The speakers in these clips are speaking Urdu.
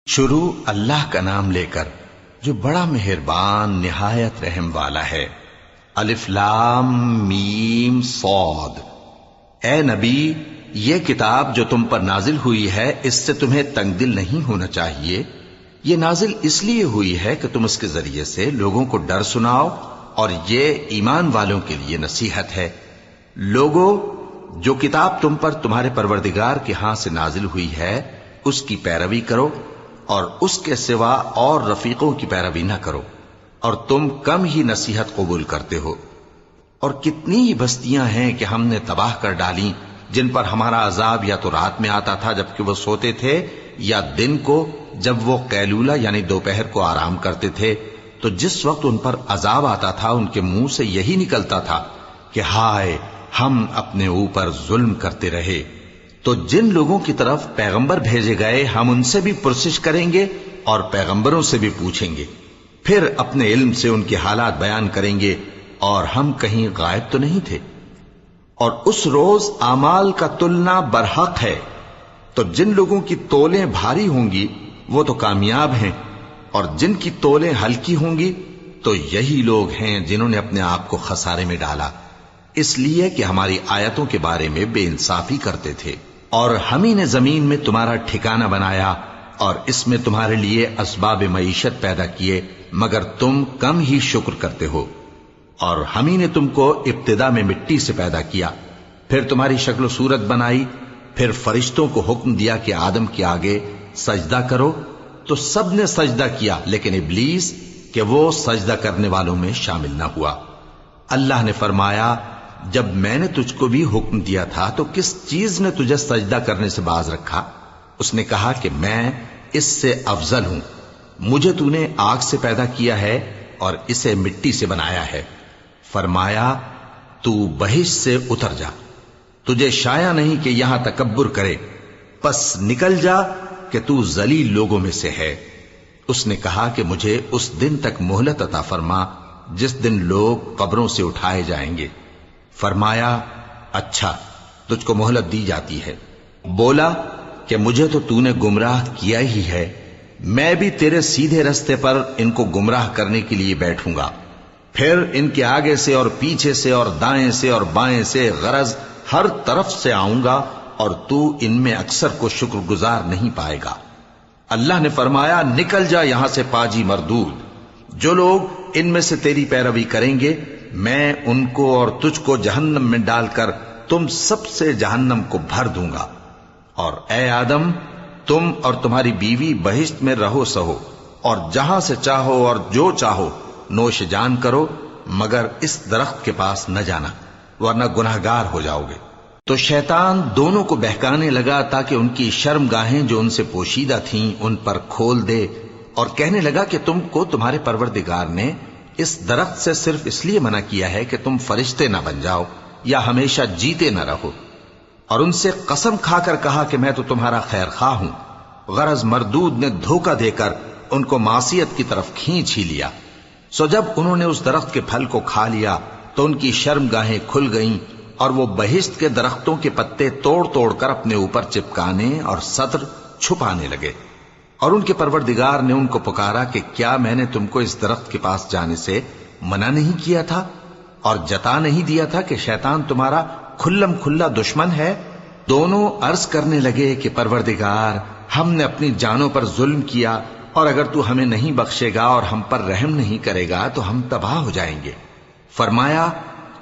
شروع اللہ کا نام لے کر جو بڑا مہربان نہایت رحم والا ہے۔ الف لام میم صاد۔ اے نبی، یہ کتاب جو تم پر نازل ہوئی ہے اس سے تمہیں تنگ دل نہیں ہونا چاہیے۔ یہ نازل اس لیے ہوئی ہے کہ تم اس کے ذریعے سے لوگوں کو ڈر سناؤ، اور یہ ایمان والوں کے لیے نصیحت ہے۔ لوگوں، جو کتاب تم پر تمہارے پروردگار کے ہاں سے نازل ہوئی ہے اس کی پیروی کرو، اور اس کے سوا اور رفیقوں کی پیروی نہ کرو، اور تم کم ہی نصیحت قبول کرتے ہو۔ اور کتنی ہی بستیاں ہیں کہ ہم نے تباہ کر ڈالیں جن پر ہمارا عذاب یا تو رات میں آتا تھا جبکہ وہ سوتے تھے، یا دن کو جب وہ قیلولہ یعنی دوپہر کو آرام کرتے تھے، تو جس وقت ان پر عذاب آتا تھا ان کے منہ سے یہی نکلتا تھا کہ ہائے، ہم اپنے اوپر ظلم کرتے رہے۔ تو جن لوگوں کی طرف پیغمبر بھیجے گئے ہم ان سے بھی پرسش کریں گے اور پیغمبروں سے بھی پوچھیں گے، پھر اپنے علم سے ان کے حالات بیان کریں گے، اور ہم کہیں غائب تو نہیں تھے۔ اور اس روز اعمال کا تلنا برحق ہے، تو جن لوگوں کی تولیں بھاری ہوں گی وہ تو کامیاب ہیں، اور جن کی تولیں ہلکی ہوں گی تو یہی لوگ ہیں جنہوں نے اپنے آپ کو خسارے میں ڈالا، اس لیے کہ ہماری آیتوں کے بارے میں بے انصافی کرتے تھے۔ اور ہم ہی نے زمین میں تمہارا ٹھکانہ بنایا اور اس میں تمہارے لیے اسباب معیشت پیدا کیے، مگر تم کم ہی شکر کرتے ہو۔ اور ہم ہی نے تم کو ابتدا میں مٹی سے پیدا کیا، پھر تمہاری شکل و صورت بنائی، پھر فرشتوں کو حکم دیا کہ آدم کے آگے سجدہ کرو، تو سب نے سجدہ کیا لیکن ابلیس کہ وہ سجدہ کرنے والوں میں شامل نہ ہوا۔ اللہ نے فرمایا، جب میں نے تجھ کو بھی حکم دیا تھا تو کس چیز نے تجھے سجدہ کرنے سے باز رکھا؟ اس نے کہا کہ میں اس سے افضل ہوں، مجھے تو نے آگ سے پیدا کیا ہے اور اسے مٹی سے بنایا ہے۔ فرمایا، تو بہشت سے اتر جا، تجھے شایع نہیں کہ یہاں تکبر کرے، پس نکل جا کہ تو ذلیل لوگوں میں سے ہے۔ اس نے کہا کہ مجھے اس دن تک مہلت عطا فرما جس دن لوگ قبروں سے اٹھائے جائیں گے۔ فرمایا، اچھا، تجھ کو مہلت دی جاتی ہے۔ بولا کہ مجھے تو نے گمراہ کیا ہی ہے، میں بھی تیرے سیدھے رستے پر ان کو گمراہ کرنے کے لیے بیٹھوں گا، پھر ان کے آگے سے اور پیچھے سے اور دائیں سے اور بائیں سے غرض ہر طرف سے آؤں گا، اور تو ان میں اکثر کو شکر گزار نہیں پائے گا۔ اللہ نے فرمایا، نکل جا یہاں سے پاجی مردود، جو لوگ ان میں سے تیری پیروی کریں گے میں ان کو اور تجھ کو جہنم میں ڈال کر تم سب سے جہنم کو بھر دوں گا۔ اور اے آدم، تم اور تمہاری بیوی بہشت میں رہو سہو، اور جہاں سے چاہو اور جو چاہو نوش جان کرو، مگر اس درخت کے پاس نہ جانا ورنہ گناہگار ہو جاؤ گے۔ تو شیطان دونوں کو بہکانے لگا تاکہ ان کی شرم گاہیں جو ان سے پوشیدہ تھیں ان پر کھول دے، اور کہنے لگا کہ تم کو تمہارے پروردگار نے اس درخت سے صرف اس لیے منع کیا ہے کہ تم فرشتے نہ بن جاؤ یا ہمیشہ جیتے نہ رہو۔ اور ان سے قسم کھا کر کہا کہ میں تو تمہارا خیر خواہ ہوں۔ غرض مردود نے دھوکہ دے کر ان کو معصیت کی طرف کھینچ ہی لیا۔ سو جب انہوں نے اس درخت کے پھل کو کھا لیا تو ان کی شرم گاہیں کھل گئیں، اور وہ بہشت کے درختوں کے پتے توڑ توڑ کر اپنے اوپر چپکانے اور سطر چھپانے لگے۔ اور ان کے پروردگار نے ان کو پکارا کہ کیا میں نے تم کو اس درخت کے پاس جانے سے منع نہیں کیا تھا، اور جتا نہیں دیا تھا کہ شیطان تمہارا کھلم کھلا دشمن ہے؟ دونوں عرض کرنے لگے کہ پروردگار، ہم نے اپنی جانوں پر ظلم کیا، اور اگر تو ہمیں نہیں بخشے گا اور ہم پر رحم نہیں کرے گا تو ہم تباہ ہو جائیں گے۔ فرمایا،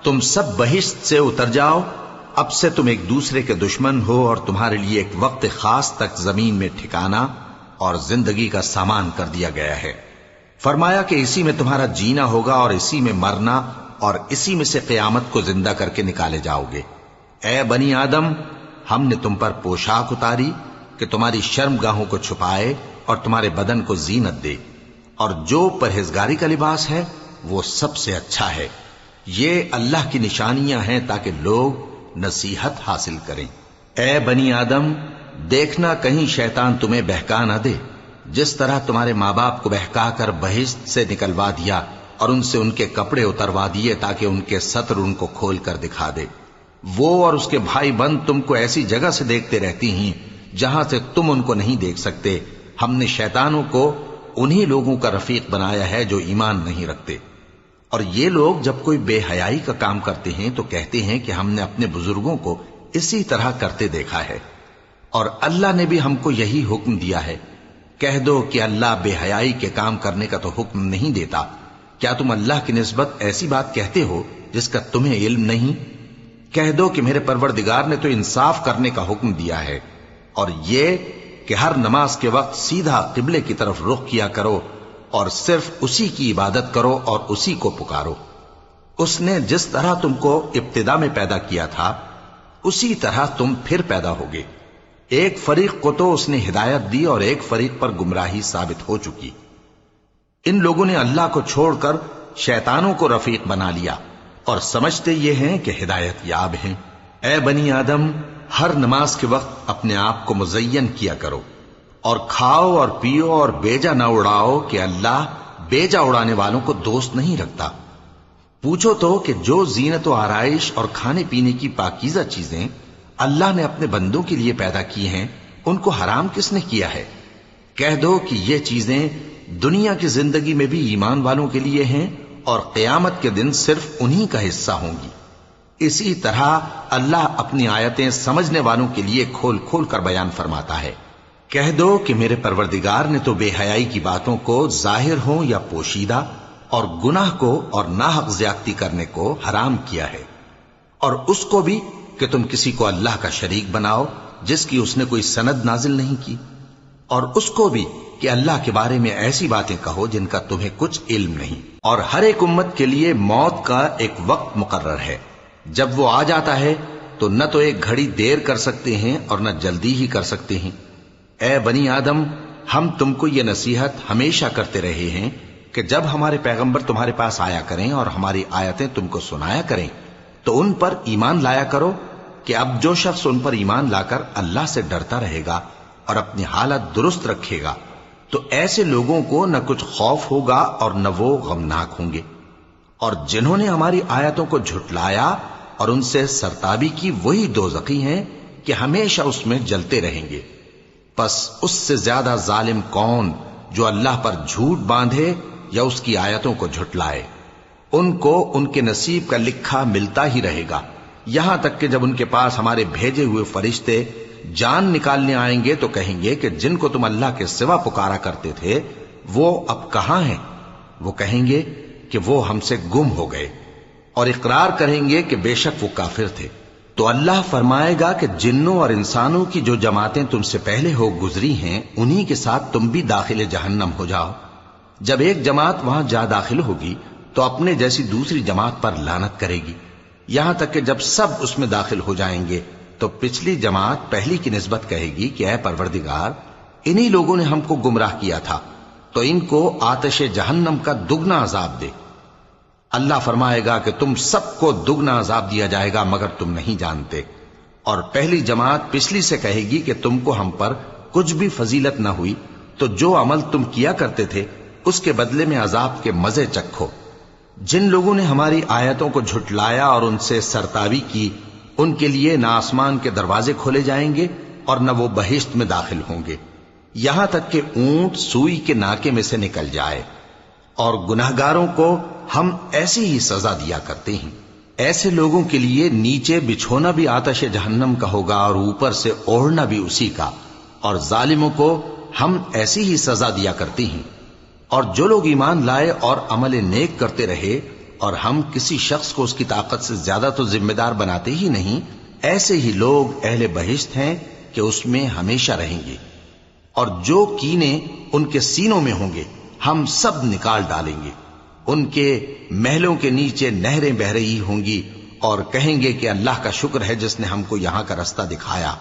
تم سب بہشت سے اتر جاؤ، اب سے تم ایک دوسرے کے دشمن ہو، اور تمہارے لیے ایک وقت خاص تک زمین میں ٹھکانہ اور زندگی کا سامان کر دیا گیا ہے۔ فرمایا کہ اسی میں تمہارا جینا ہوگا اور اسی میں مرنا، اور اسی میں سے قیامت کو زندہ کر کے نکالے جاؤ گے۔ اے بنی آدم، ہم نے تم پر پوشاک اتاری کہ تمہاری شرم گاہوں کو چھپائے اور تمہارے بدن کو زینت دے، اور جو پرہیزگاری کا لباس ہے وہ سب سے اچھا ہے۔ یہ اللہ کی نشانیاں ہیں تاکہ لوگ نصیحت حاصل کریں۔ اے بنی آدم، دیکھنا کہیں شیطان تمہیں بہکا نہ دے، جس طرح تمہارے ماں باپ کو بہکا کر بہشت سے نکلوا دیا اور ان سے ان کے کپڑے اتروا دیے تاکہ ان کے ستر ان کو کھول کر دکھا دے۔ وہ اور اس کے بھائی بند تم کو ایسی جگہ سے دیکھتے رہتی ہیں جہاں سے تم ان کو نہیں دیکھ سکتے، ہم نے شیطانوں کو انہی لوگوں کا رفیق بنایا ہے جو ایمان نہیں رکھتے۔ اور یہ لوگ جب کوئی بے حیائی کا کام کرتے ہیں تو کہتے ہیں کہ ہم نے اپنے بزرگوں کو اسی طرح کرتے دیکھا ہے، اور اللہ نے بھی ہم کو یہی حکم دیا ہے۔ کہہ دو کہ اللہ بے حیائی کے کام کرنے کا تو حکم نہیں دیتا، کیا تم اللہ کی نسبت ایسی بات کہتے ہو جس کا تمہیں علم نہیں؟ کہہ دو کہ میرے پروردگار نے تو انصاف کرنے کا حکم دیا ہے، اور یہ کہ ہر نماز کے وقت سیدھا قبلے کی طرف رخ کیا کرو اور صرف اسی کی عبادت کرو اور اسی کو پکارو۔ اس نے جس طرح تم کو ابتدا میں پیدا کیا تھا اسی طرح تم پھر پیدا ہوگے۔ ایک فریق کو تو اس نے ہدایت دی اور ایک فریق پر گمراہی ثابت ہو چکی۔ ان لوگوں نے اللہ کو چھوڑ کر شیطانوں کو رفیق بنا لیا اور سمجھتے یہ ہیں کہ ہدایت یاب ہیں۔ اے بنی آدم، ہر نماز کے وقت اپنے آپ کو مزین کیا کرو، اور کھاؤ اور پیو اور بیجا نہ اڑاؤ کہ اللہ بیجا اڑانے والوں کو دوست نہیں رکھتا۔ پوچھو تو کہ جو زینت و آرائش اور کھانے پینے کی پاکیزہ چیزیں اللہ نے اپنے بندوں کے لیے پیدا کی ہیں ان کو حرام کس نے کیا ہے؟ کہہ دو کہ یہ چیزیں دنیا کی زندگی میں بھی ایمان والوں کے لیے ہیں اور قیامت کے دن صرف انہی کا حصہ ہوں گی۔ اسی طرح اللہ اپنی آیتیں سمجھنے والوں کے لیے کھول کھول کر بیان فرماتا ہے۔ کہہ دو کہ میرے پروردگار نے تو بے حیائی کی باتوں کو ظاہر ہوں یا پوشیدہ اور گناہ کو اور ناحق زیادتی کرنے کو حرام کیا ہے، اور اس کو بھی کہ تم کسی کو اللہ کا شریک بناؤ جس کی اس نے کوئی سند نازل نہیں کی، اور اس کو بھی کہ اللہ کے بارے میں ایسی باتیں کہو جن کا تمہیں کچھ علم نہیں۔ اور ہر ایک امت کے لیے موت کا ایک وقت مقرر ہے، جب وہ آ جاتا ہے تو نہ تو ایک گھڑی دیر کر سکتے ہیں اور نہ جلدی ہی کر سکتے ہیں۔ اے بنی آدم، ہم تم کو یہ نصیحت ہمیشہ کرتے رہے ہیں کہ جب ہمارے پیغمبر تمہارے پاس آیا کریں اور ہماری آیتیں تم کو سنایا کریں تو ان پر ایمان لایا کرو، کہ اب جو شخص ان پر ایمان لا کر اللہ سے ڈرتا رہے گا اور اپنی حالت درست رکھے گا تو ایسے لوگوں کو نہ کچھ خوف ہوگا اور نہ وہ غمناک ہوں گے۔ اور جنہوں نے ہماری آیتوں کو جھٹلایا اور ان سے سرتابی کی وہی دوزخی ہیں کہ ہمیشہ اس میں جلتے رہیں گے۔ پس اس سے زیادہ ظالم کون جو اللہ پر جھوٹ باندھے یا اس کی آیتوں کو جھٹلائے؟ ان کو ان کے نصیب کا لکھا ملتا ہی رہے گا، یہاں تک کہ جب ان کے پاس ہمارے بھیجے ہوئے فرشتے جان نکالنے آئیں گے تو کہیں گے کہ جن کو تم اللہ کے سوا پکارا کرتے تھے وہ اب کہاں ہیں؟ وہ کہیں گے کہ وہ ہم سے گم ہو گئے، اور اقرار کریں گے کہ بے شک وہ کافر تھے۔ تو اللہ فرمائے گا کہ جنوں اور انسانوں کی جو جماعتیں تم سے پہلے ہو گزری ہیں انہی کے ساتھ تم بھی داخل جہنم ہو جاؤ۔ جب ایک جماعت وہاں جا داخل ہوگی تو اپنے جیسی دوسری جماعت پر لعنت کرے گی، یہاں تک کہ جب سب اس میں داخل ہو جائیں گے تو پچھلی جماعت پہلی کی نسبت کہے گی کہ اے پروردگار، انہی لوگوں نے ہم کو گمراہ کیا تھا، تو ان کو آتش جہنم کا دگنا عذاب دے۔ اللہ فرمائے گا کہ تم سب کو دگنا عذاب دیا جائے گا مگر تم نہیں جانتے۔ اور پہلی جماعت پچھلی سے کہے گی کہ تم کو ہم پر کچھ بھی فضیلت نہ ہوئی، تو جو عمل تم کیا کرتے تھے اس کے بدلے میں عذاب کے مزے چکھو۔ جن لوگوں نے ہماری آیتوں کو جھٹلایا اور ان سے سرتابی کی ان کے لیے نہ آسمان کے دروازے کھولے جائیں گے اور نہ وہ بہشت میں داخل ہوں گے، یہاں تک کہ اونٹ سوئی کے ناکے میں سے نکل جائے۔ اور گناہگاروں کو ہم ایسی ہی سزا دیا کرتے ہیں۔ ایسے لوگوں کے لیے نیچے بچھونا بھی آتش جہنم کا ہوگا اور اوپر سے اوڑھنا بھی اسی کا، اور ظالموں کو ہم ایسی ہی سزا دیا کرتے ہیں۔ اور جو لوگ ایمان لائے اور عمل نیک کرتے رہے اور ہم کسی شخص کو اس کی طاقت سے زیادہ تو ذمہ دار بناتے ہی نہیں، ایسے ہی لوگ اہل بہشت ہیں کہ اس میں ہمیشہ رہیں گے۔ اور جو کینے ان کے سینوں میں ہوں گے ہم سب نکال ڈالیں گے، ان کے محلوں کے نیچے نہریں بہ رہی ہوں گی، اور کہیں گے کہ اللہ کا شکر ہے جس نے ہم کو یہاں کا رستہ دکھایا،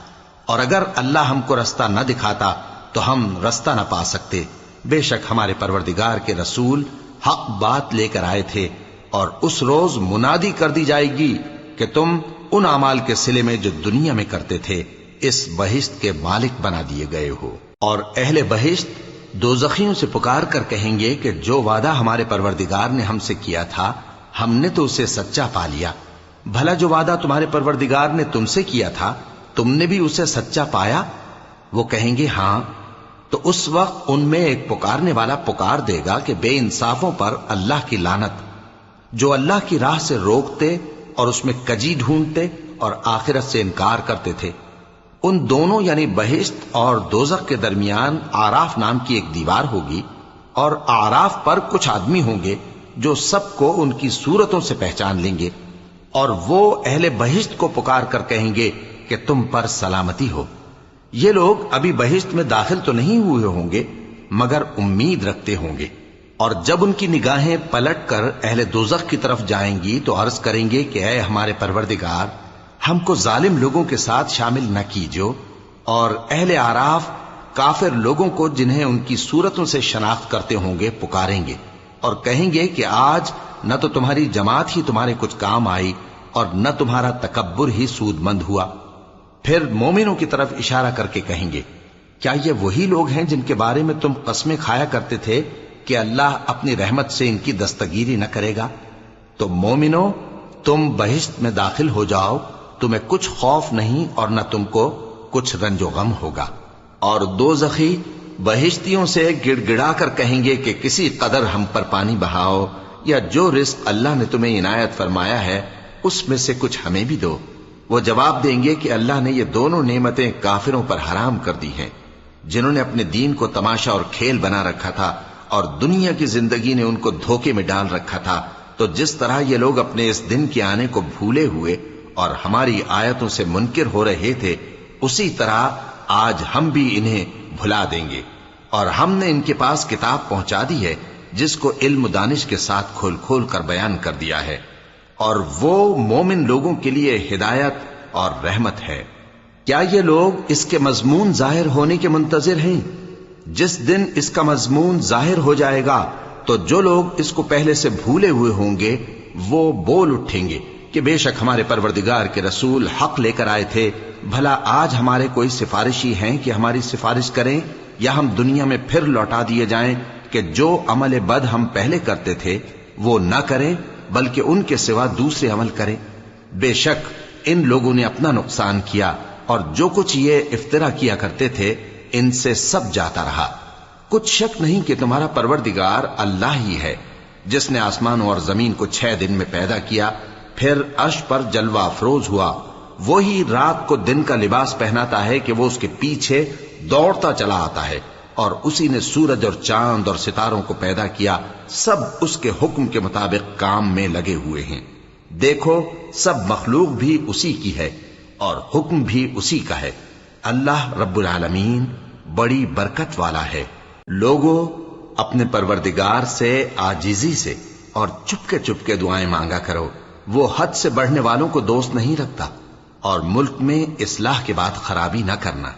اور اگر اللہ ہم کو رستہ نہ دکھاتا تو ہم رستہ نہ پا سکتے۔ بے شک ہمارے پروردگار کے رسول حق بات لے کر آئے تھے، اور اس روز منادی کر دی جائے گی کہ تم ان اعمال کے صلے میں جو دنیا میں کرتے تھے اس بہشت کے مالک بنا دیے گئے ہو۔ اور اہل بہشت دوزخیوں سے پکار کر کہیں گے کہ جو وعدہ ہمارے پروردگار نے ہم سے کیا تھا ہم نے تو اسے سچا پا لیا، بھلا جو وعدہ تمہارے پروردگار نے تم سے کیا تھا تم نے بھی اسے سچا پایا؟ وہ کہیں گے ہاں۔ تو اس وقت ان میں ایک پکارنے والا پکار دے گا کہ بے انصافوں پر اللہ کی لعنت، جو اللہ کی راہ سے روکتے اور اس میں کجی ڈھونڈتے اور آخرت سے انکار کرتے تھے۔ ان دونوں یعنی بہشت اور دوزخ کے درمیان آراف نام کی ایک دیوار ہوگی، اور آراف پر کچھ آدمی ہوں گے جو سب کو ان کی صورتوں سے پہچان لیں گے، اور وہ اہل بہشت کو پکار کر کہیں گے کہ تم پر سلامتی ہو۔ یہ لوگ ابھی بہشت میں داخل تو نہیں ہوئے ہوں گے مگر امید رکھتے ہوں گے، اور جب ان کی نگاہیں پلٹ کر اہل دوزخ کی طرف جائیں گی تو عرض کریں گے کہ اے ہمارے پروردگار، ہم کو ظالم لوگوں کے ساتھ شامل نہ کیجو۔ اور اہل آراف کافر لوگوں کو جنہیں ان کی صورتوں سے شناخت کرتے ہوں گے پکاریں گے اور کہیں گے کہ آج نہ تو تمہاری جماعت ہی تمہارے کچھ کام آئی اور نہ تمہارا تکبر ہی سود مند ہوا۔ پھر مومنوں کی طرف اشارہ کر کے کہیں گے، کیا یہ وہی لوگ ہیں جن کے بارے میں تم قسمیں کھایا کرتے تھے کہ اللہ اپنی رحمت سے ان کی دستگیری نہ کرے گا؟ تو مومنوں، تم بہشت میں داخل ہو جاؤ، تمہیں کچھ خوف نہیں اور نہ تم کو کچھ رنج و غم ہوگا۔ اور دوزخی بہشتیوں سے گڑ گڑا کر کہیں گے کہ کسی قدر ہم پر پانی بہاؤ، یا جو رزق اللہ نے تمہیں عنایت فرمایا ہے اس میں سے کچھ ہمیں بھی دو۔ وہ جواب دیں گے کہ اللہ نے یہ دونوں نعمتیں کافروں پر حرام کر دی ہیں، جنہوں نے اپنے دین کو تماشا اور کھیل بنا رکھا تھا اور دنیا کی زندگی نے ان کو دھوکے میں ڈال رکھا تھا۔ تو جس طرح یہ لوگ اپنے اس دن کے آنے کو بھولے ہوئے اور ہماری آیتوں سے منکر ہو رہے تھے، اسی طرح آج ہم بھی انہیں بھلا دیں گے۔ اور ہم نے ان کے پاس کتاب پہنچا دی ہے جس کو علم و دانش کے ساتھ کھول کھول کر بیان کر دیا ہے، اور وہ مومن لوگوں کے لیے ہدایت اور رحمت ہے۔ کیا یہ لوگ اس کے مضمون ظاہر ہونے کے منتظر ہیں؟ جس دن اس کا مضمون ظاہر ہو جائے گا تو جو لوگ اس کو پہلے سے بھولے ہوئے ہوں گے وہ بول اٹھیں گے کہ بے شک ہمارے پروردگار کے رسول حق لے کر آئے تھے، بھلا آج ہمارے کوئی سفارشی ہیں کہ ہماری سفارش کریں، یا ہم دنیا میں پھر لوٹا دیے جائیں کہ جو عمل بد ہم پہلے کرتے تھے وہ نہ کریں بلکہ ان کے سوا دوسرے عمل کریں۔ بے شک ان لوگوں نے اپنا نقصان کیا، اور جو کچھ یہ افترا کیا کرتے تھے ان سے سب جاتا رہا۔ کچھ شک نہیں کہ تمہارا پروردگار اللہ ہی ہے جس نے آسمانوں اور زمین کو 6 دن میں پیدا کیا، پھر عرش پر جلوہ افروز ہوا۔ وہی رات کو دن کا لباس پہناتا ہے کہ وہ اس کے پیچھے دوڑتا چلا آتا ہے، اور اسی نے سورج اور چاند اور ستاروں کو پیدا کیا، سب اس کے حکم کے مطابق کام میں لگے ہوئے ہیں۔ دیکھو سب مخلوق بھی اسی کی ہے اور حکم بھی اسی کا ہے۔ اللہ رب العالمین بڑی برکت والا ہے۔ لوگوں، اپنے پروردگار سے عاجزی سے اور چپکے دعائیں مانگا کرو، وہ حد سے بڑھنے والوں کو دوست نہیں رکھتا، اور ملک میں اصلاح کے بعد خرابی نہ کرنا،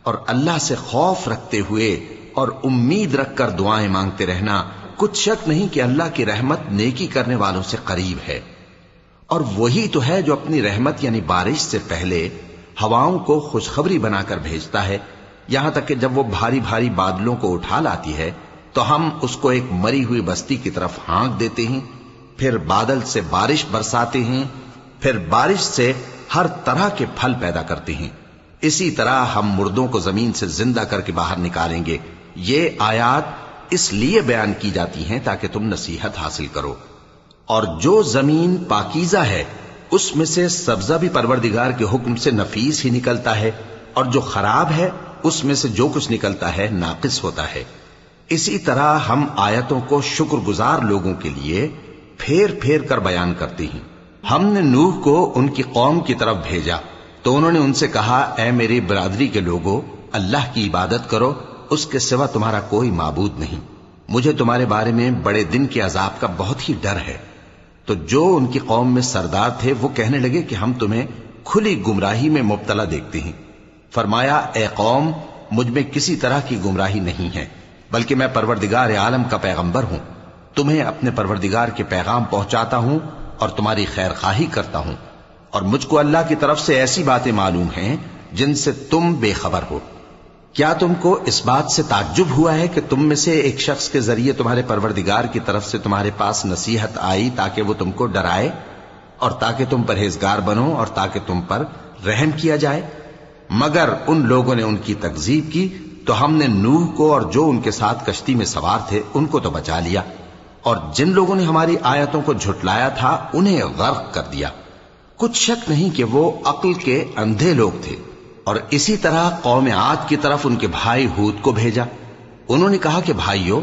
اور اللہ سے خوف رکھتے ہوئے اور امید رکھ کر دعائیں مانگتے رہنا۔ کچھ شک نہیں کہ اللہ کی رحمت نیکی کرنے والوں سے قریب ہے، اور وہی تو ہے جو اپنی رحمت یعنی بارش سے پہلے ہواؤں کو خوشخبری بنا کر بھیجتا ہے، یہاں تک کہ جب وہ بھاری بھاری بادلوں کو اٹھا لاتی ہے تو ہم اس کو ایک مری ہوئی بستی کی طرف ہانک دیتے ہیں، پھر بادل سے بارش برساتے ہیں، پھر بارش سے ہر طرح کے پھل پیدا کرتے ہیں۔ اسی طرح ہم مردوں کو زمین سے زندہ کر کے باہر نکالیں گے۔ یہ آیات اس لیے بیان کی جاتی ہیں تاکہ تم نصیحت حاصل کرو۔ اور جو زمین پاکیزہ ہے اس میں سے سبزہ بھی پروردگار کے حکم سے نفیس ہی نکلتا ہے، اور جو خراب ہے اس میں سے جو کچھ نکلتا ہے ناقص ہوتا ہے۔ اسی طرح ہم آیتوں کو شکر گزار لوگوں کے لیے پھیر پھیر کر بیان کرتے ہیں۔ ہم نے نوح کو ان کی قوم کی طرف بھیجا تو انہوں نے ان سے کہا، اے میری برادری کے لوگوں، اللہ کی عبادت کرو، اس کے سوا تمہارا کوئی معبود نہیں، مجھے تمہارے بارے میں بڑے دن کے عذاب کا بہت ہی ڈر ہے۔ تو جو ان کی قوم میں سردار تھے وہ کہنے لگے کہ ہم تمہیں کھلی گمراہی میں مبتلا دیکھتے ہیں۔ فرمایا، اے قوم، مجھ میں کسی طرح کی گمراہی نہیں ہے، بلکہ میں پروردگار عالم کا پیغمبر ہوں، تمہیں اپنے پروردگار کے پیغام پہنچاتا ہوں اور تمہاری خیر خواہی کرتا ہوں، اور مجھ کو اللہ کی طرف سے ایسی باتیں معلوم ہیں جن سے تم بے خبر ہو۔ کیا تم کو اس بات سے تعجب ہوا ہے کہ تم میں سے ایک شخص کے ذریعے تمہارے پروردگار کی طرف سے تمہارے پاس نصیحت آئی تاکہ وہ تم کو ڈرائے اور تاکہ تم پرہیزگار بنو اور تاکہ تم پر رحم کیا جائے؟ مگر ان لوگوں نے ان کی تکذیب کی تو ہم نے نوح کو اور جو ان کے ساتھ کشتی میں سوار تھے ان کو تو بچا لیا، اور جن لوگوں نے ہماری آیتوں کو جھٹلایا تھا انہیں غرق کر دیا۔ کچھ شک نہیں کہ وہ عقل کے اندھے لوگ تھے۔ اور اسی طرح قوم عاد کی طرف ان کے بھائی ہود کو بھیجا۔ انہوں نے کہا کہ بھائیو،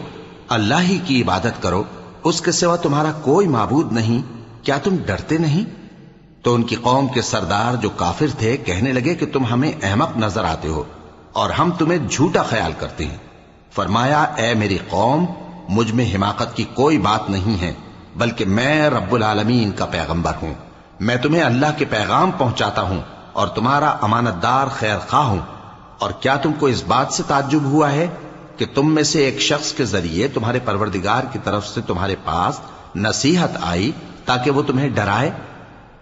اللہ ہی کی عبادت کرو، اس کے سوا تمہارا کوئی معبود نہیں، کیا تم ڈرتے نہیں؟ تو ان کی قوم کے سردار جو کافر تھے کہنے لگے کہ تم ہمیں احمق نظر آتے ہو اور ہم تمہیں جھوٹا خیال کرتے ہیں۔ فرمایا، اے میری قوم، مجھ میں حماقت کی کوئی بات نہیں ہے، بلکہ میں رب العالمین کا پیغمبر ہوں۔ میں تمہیں اللہ کے پیغام پہنچاتا ہوں اور تمہارا امانت دار خیر خواہ ہوں۔ اور کیا تم کو اس بات سے تعجب ہوا ہے کہ تم میں سے ایک شخص کے ذریعے تمہارے پروردگار کی طرف سے تمہارے پاس نصیحت آئی تاکہ وہ تمہیں ڈرائے؟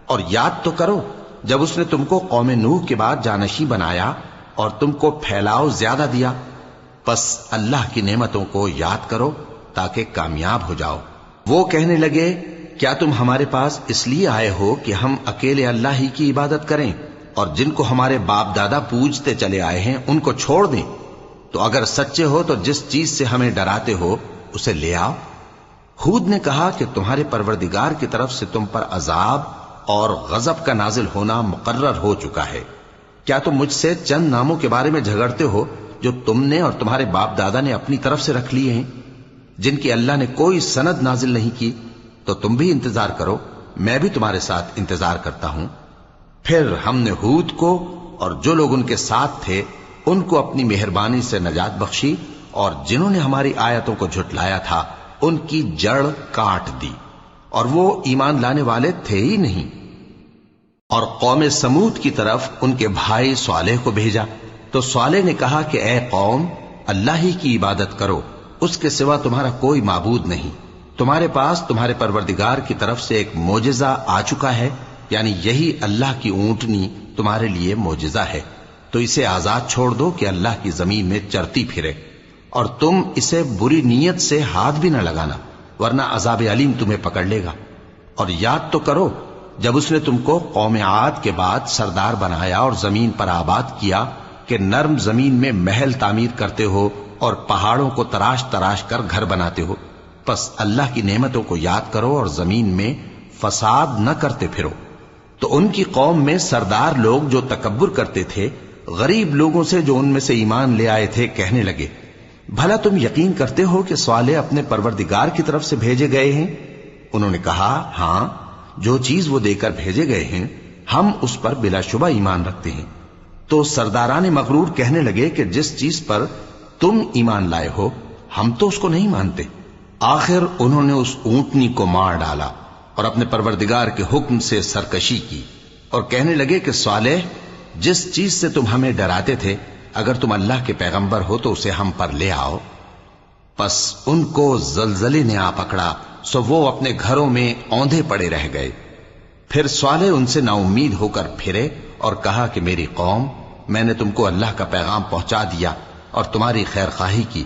اور یاد تو کرو جب اس نے تم کو قوم نوح کے بعد جانشین بنایا اور تم کو پھیلاؤ زیادہ دیا۔ پس اللہ کی نعمتوں کو یاد کرو تاکہ کامیاب ہو جاؤ۔ وہ کہنے لگے، کیا تم ہمارے پاس اس لیے آئے ہو کہ ہم اکیلے اللہ ہی کی عبادت کریں اور جن کو ہمارے باپ دادا پوجتے چلے آئے ہیں ان کو چھوڑ دیں؟ تو اگر سچے ہو تو جس چیز سے ہمیں ڈراتے ہو اسے لے آؤ۔ ہود نے کہا کہ تمہارے پروردگار کی طرف سے تم پر عذاب اور غضب کا نازل ہونا مقرر ہو چکا ہے۔ کیا تم مجھ سے چند ناموں کے بارے میں جھگڑتے ہو جو تم نے اور تمہارے باپ دادا نے اپنی طرف سے رکھ لیے ہیں، جن کی اللہ نے کوئی سند نازل نہیں کی؟ تو تم بھی انتظار کرو، میں بھی تمہارے ساتھ انتظار کرتا ہوں۔ پھر ہم نے ہود کو اور جو لوگ ان کے ساتھ تھے ان کو اپنی مہربانی سے نجات بخشی، اور جنہوں نے ہماری آیتوں کو جھٹلایا تھا ان کی جڑ کاٹ دی، اور وہ ایمان لانے والے تھے ہی نہیں۔ اور قوم سمود کی طرف ان کے بھائی صالح کو بھیجا، تو صالح نے کہا کہ اے قوم، اللہ ہی کی عبادت کرو، اس کے سوا تمہارا کوئی معبود نہیں۔ تمہارے پاس تمہارے پروردگار کی طرف سے ایک معجزہ آ چکا ہے، یعنی یہی اللہ کی اونٹنی تمہارے لیے معجزہ ہے، تو اسے آزاد چھوڑ دو کہ اللہ کی زمین میں چرتی پھرے، اور تم اسے بری نیت سے ہاتھ بھی نہ لگانا، ورنہ عذاب علیم تمہیں پکڑ لے گا۔ اور یاد تو کرو جب اس نے تم کو قوم عاد کے بعد سردار بنایا اور زمین پر آباد کیا کہ نرم زمین میں محل تعمیر کرتے ہو اور پہاڑوں کو تراش تراش کر گھر بناتے ہو۔ پس اللہ کی نعمتوں کو یاد کرو اور زمین میں فساد نہ کرتے پھرو۔ تو ان کی قوم میں سردار لوگ جو تکبر کرتے تھے غریب لوگوں سے جو ان میں سے ایمان لے آئے تھے کہنے لگے، بھلا تم یقین کرتے ہو کہ صالح اپنے پروردگار کی طرف سے بھیجے گئے ہیں؟ انہوں نے کہا، ہاں، جو چیز وہ دے کر بھیجے گئے ہیں ہم اس پر بلا شبہ ایمان رکھتے ہیں۔ تو سرداران مغرور کہنے لگے کہ جس چیز پر تم ایمان لائے ہو ہم تو اس کو نہیں مانتے۔ آخر انہوں نے اس اونٹنی کو مار ڈالا اور اپنے پروردگار کے حکم سے سرکشی کی، اور کہنے لگے کہ صالح، جس چیز سے تم ہمیں ڈراتے تھے اگر تم اللہ کے پیغمبر ہو تو اسے ہم پر لے آؤ۔ پس ان کو زلزلے نے آ پکڑا، سو وہ اپنے گھروں میں اوندھے پڑے رہ گئے۔ پھر صالح ان سے نا امید ہو کر پھرے اور کہا کہ میری قوم، میں نے تم کو اللہ کا پیغام پہنچا دیا اور تمہاری خیر خواہی کی،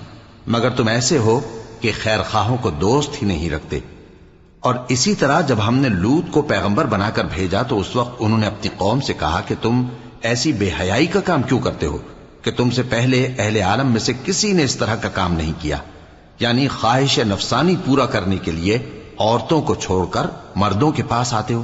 مگر تم ایسے ہو کہ خیر خواہوں کو دوست ہی نہیں رکھتے۔ اور اسی طرح جب ہم نے لوط کو پیغمبر بنا کر بھیجا تو اس وقت انہوں نے اپنی قوم سے کہا کہ تم ایسی بے حیائی کا کام کیوں کرتے ہو کہ تم سے پہلے اہل عالم میں سے کسی نے اس طرح کا کام نہیں کیا، یعنی خواہش نفسانی پورا کرنے کے لیے عورتوں کو چھوڑ کر مردوں کے پاس آتے ہو۔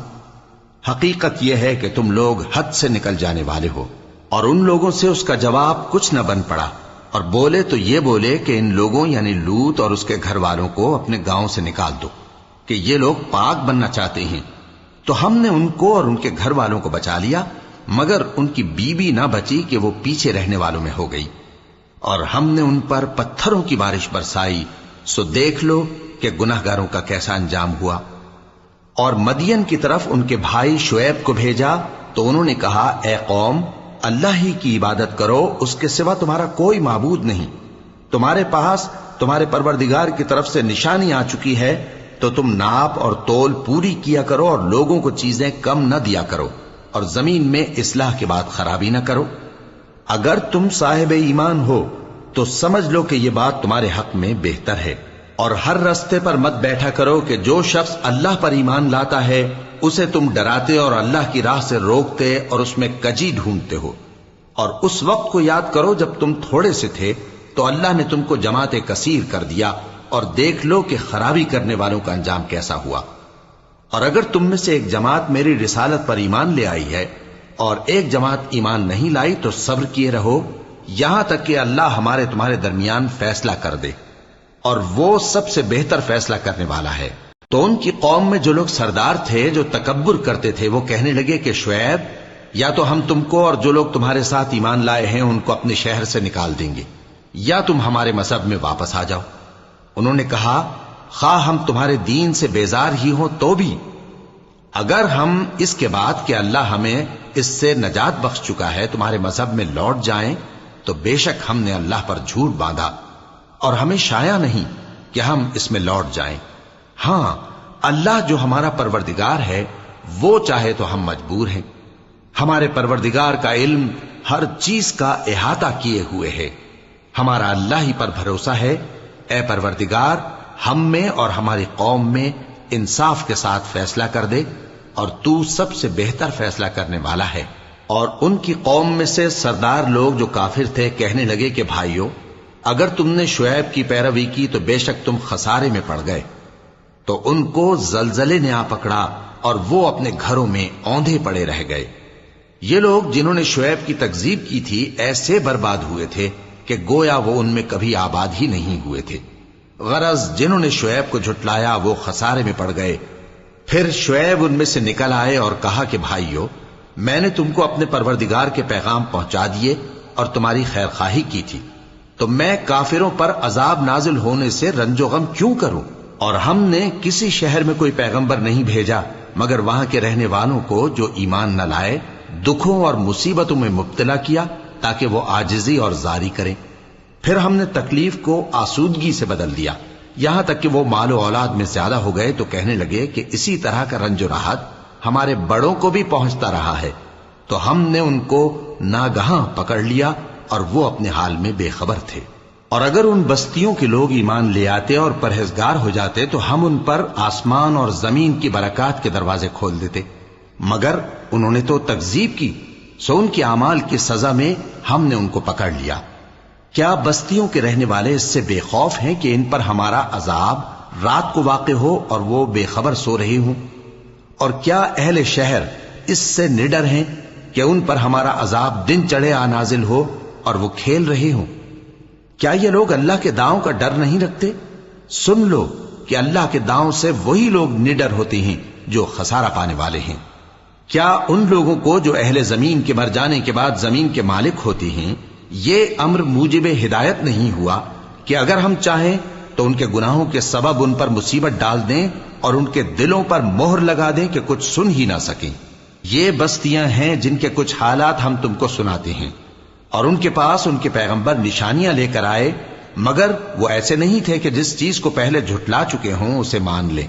حقیقت یہ ہے کہ تم لوگ حد سے نکل جانے والے ہو۔ اور ان لوگوں سے اس کا جواب کچھ نہ بن پڑا، اور بولے تو یہ بولے کہ ان لوگوں یعنی لوط اور اس کے گھر والوں کو اپنے گاؤں سے نکال دو کہ یہ لوگ پاک بننا چاہتے ہیں۔ تو ہم نے ان کو اور ان کے گھر والوں کو بچا لیا، مگر ان کی بیوی نہ بچی کہ وہ پیچھے رہنے والوں میں ہو گئی، اور ہم نے ان پر پتھروں کی بارش برسائی، سو دیکھ لو کہ گناہگاروں کا کیسا انجام ہوا۔ اور مدین کی طرف ان کے بھائی شعیب کو بھیجا تو انہوں نے کہا، اے قوم، اللہ ہی کی عبادت کرو، اس کے سوا تمہارا کوئی معبود نہیں۔ تمہارے پاس تمہارے پروردگار کی طرف سے نشانی آ چکی ہے، تو تم ناپ اور تول پوری کیا کرو اور لوگوں کو چیزیں کم نہ دیا کرو، اور زمین میں اصلاح کے بعد خرابی نہ کرو۔ اگر تم صاحب ایمان ہو تو سمجھ لو کہ یہ بات تمہارے حق میں بہتر ہے، اور ہر رستے پر مت بیٹھا کرو کہ جو شخص اللہ پر ایمان لاتا ہے اسے تم ڈراتے اور اللہ کی راہ سے روکتے اور اس میں کجی ڈھونڈتے ہو۔ اور اس وقت کو یاد کرو جب تم تھوڑے سے تھے تو اللہ نے تم کو جماعت کثیر کر دیا، اور دیکھ لو کہ خرابی کرنے والوں کا انجام کیسا ہوا۔ اور اگر تم میں سے ایک جماعت میری رسالت پر ایمان لے آئی ہے اور ایک جماعت ایمان نہیں لائی تو صبر کیے رہو یہاں تک کہ اللہ ہمارے تمہارے درمیان فیصلہ کر دے، اور وہ سب سے بہتر فیصلہ کرنے والا ہے۔ تو ان کی قوم میں جو لوگ سردار تھے جو تکبر کرتے تھے وہ کہنے لگے کہ شعیب، یا تو ہم تم کو اور جو لوگ تمہارے ساتھ ایمان لائے ہیں ان کو اپنے شہر سے نکال دیں گے، یا تم ہمارے مذہب میں واپس آ جاؤ۔ انہوں نے کہا خواہ ہم تمہارے دین سے بیزار ہی ہوں تو بھی، اگر ہم اس کے بعد کہ اللہ ہمیں اس سے نجات بخش چکا ہے تمہارے مذہب میں لوٹ جائیں تو بے شک ہم نے اللہ پر جھوٹ باندھا، اور ہمیں شایع نہیں کہ ہم اس میں لوٹ جائیں۔ ہاں، اللہ جو ہمارا پروردگار ہے وہ چاہے تو ہم مجبور ہیں۔ ہمارے پروردگار کا علم ہر چیز کا احاطہ کیے ہوئے ہے۔ ہمارا اللہ ہی پر بھروسہ ہے۔ اے پروردگار، ہم میں اور ہماری قوم میں انصاف کے ساتھ فیصلہ کر دے، اور تو سب سے بہتر فیصلہ کرنے والا ہے۔ اور ان کی قوم میں سے سردار لوگ جو کافر تھے کہنے لگے کہ بھائیو، اگر تم نے شعیب کی پیروی کی تو بے شک تم خسارے میں پڑ گئے۔ تو ان کو زلزلے نے آ پکڑا اور وہ اپنے گھروں میں اوندھے پڑے رہ گئے۔ یہ لوگ جنہوں نے شعیب کی تکذیب کی تھی ایسے برباد ہوئے تھے کہ گویا وہ ان میں کبھی آباد ہی نہیں ہوئے تھے۔ غرض جنہوں نے شعیب کو جھٹلایا وہ خسارے میں پڑ گئے۔ پھر شعیب ان میں سے نکل آئے اور کہا کہ بھائیو، میں نے تم کو اپنے پروردگار کے پیغام پہنچا دیے اور تمہاری خیر خواہی کی تھی، تو میں کافروں پر عذاب نازل ہونے سے رنج و غم کیوں کروں؟ اور ہم نے کسی شہر میں کوئی پیغمبر نہیں بھیجا مگر وہاں کے رہنے والوں کو جو ایمان نہ لائے دکھوں اور مصیبتوں میں مبتلا کیا تاکہ وہ عاجزی اور زاری کریں۔ پھر ہم نے تکلیف کو آسودگی سے بدل دیا، یہاں تک کہ وہ مال و اولاد میں زیادہ ہو گئے تو کہنے لگے کہ اسی طرح کا رنج و راحت ہمارے بڑوں کو بھی پہنچتا رہا ہے۔ تو ہم نے ان کو ناگہاں پکڑ لیا اور وہ اپنے حال میں بے خبر تھے۔ اور اگر ان بستیوں کے لوگ ایمان لے آتے اور پرہیزگار ہو جاتے تو ہم ان پر آسمان اور زمین کی برکات کے دروازے کھول دیتے، مگر انہوں نے تو تکذیب کی، سو ان کے اعمال کی سزا میں ہم نے ان کو پکڑ لیا۔ کیا بستیوں کے رہنے والے اس سے بے خوف ہیں کہ ان پر ہمارا عذاب رات کو واقع ہو اور وہ بے خبر سو رہی ہوں؟ اور کیا اہل شہر اس سے نڈر ہیں کہ ان پر ہمارا عذاب دن چڑھے آ نازل ہو اور وہ کھیل رہے ہوں؟ کیا یہ لوگ اللہ کے داؤں کا ڈر نہیں رکھتے؟ سن لو کہ اللہ کے داؤں سے وہی لوگ نڈر ہوتے ہیں جو خسارہ پانے والے ہیں۔ کیا ان لوگوں کو جو اہل زمین کے مر جانے کے بعد زمین کے مالک ہوتے ہیں یہ امر موجب ہدایت نہیں ہوا کہ اگر ہم چاہیں تو ان کے گناہوں کے سبب ان پر مصیبت ڈال دیں اور ان کے دلوں پر مہر لگا دیں کہ کچھ سن ہی نہ سکیں؟ یہ بستیاں ہیں جن کے کچھ حالات ہم تم کو سناتے ہیں، اور ان کے پاس ان کے پیغمبر نشانیاں لے کر آئے، مگر وہ ایسے نہیں تھے کہ جس چیز کو پہلے جھٹلا چکے ہوں اسے مان لیں۔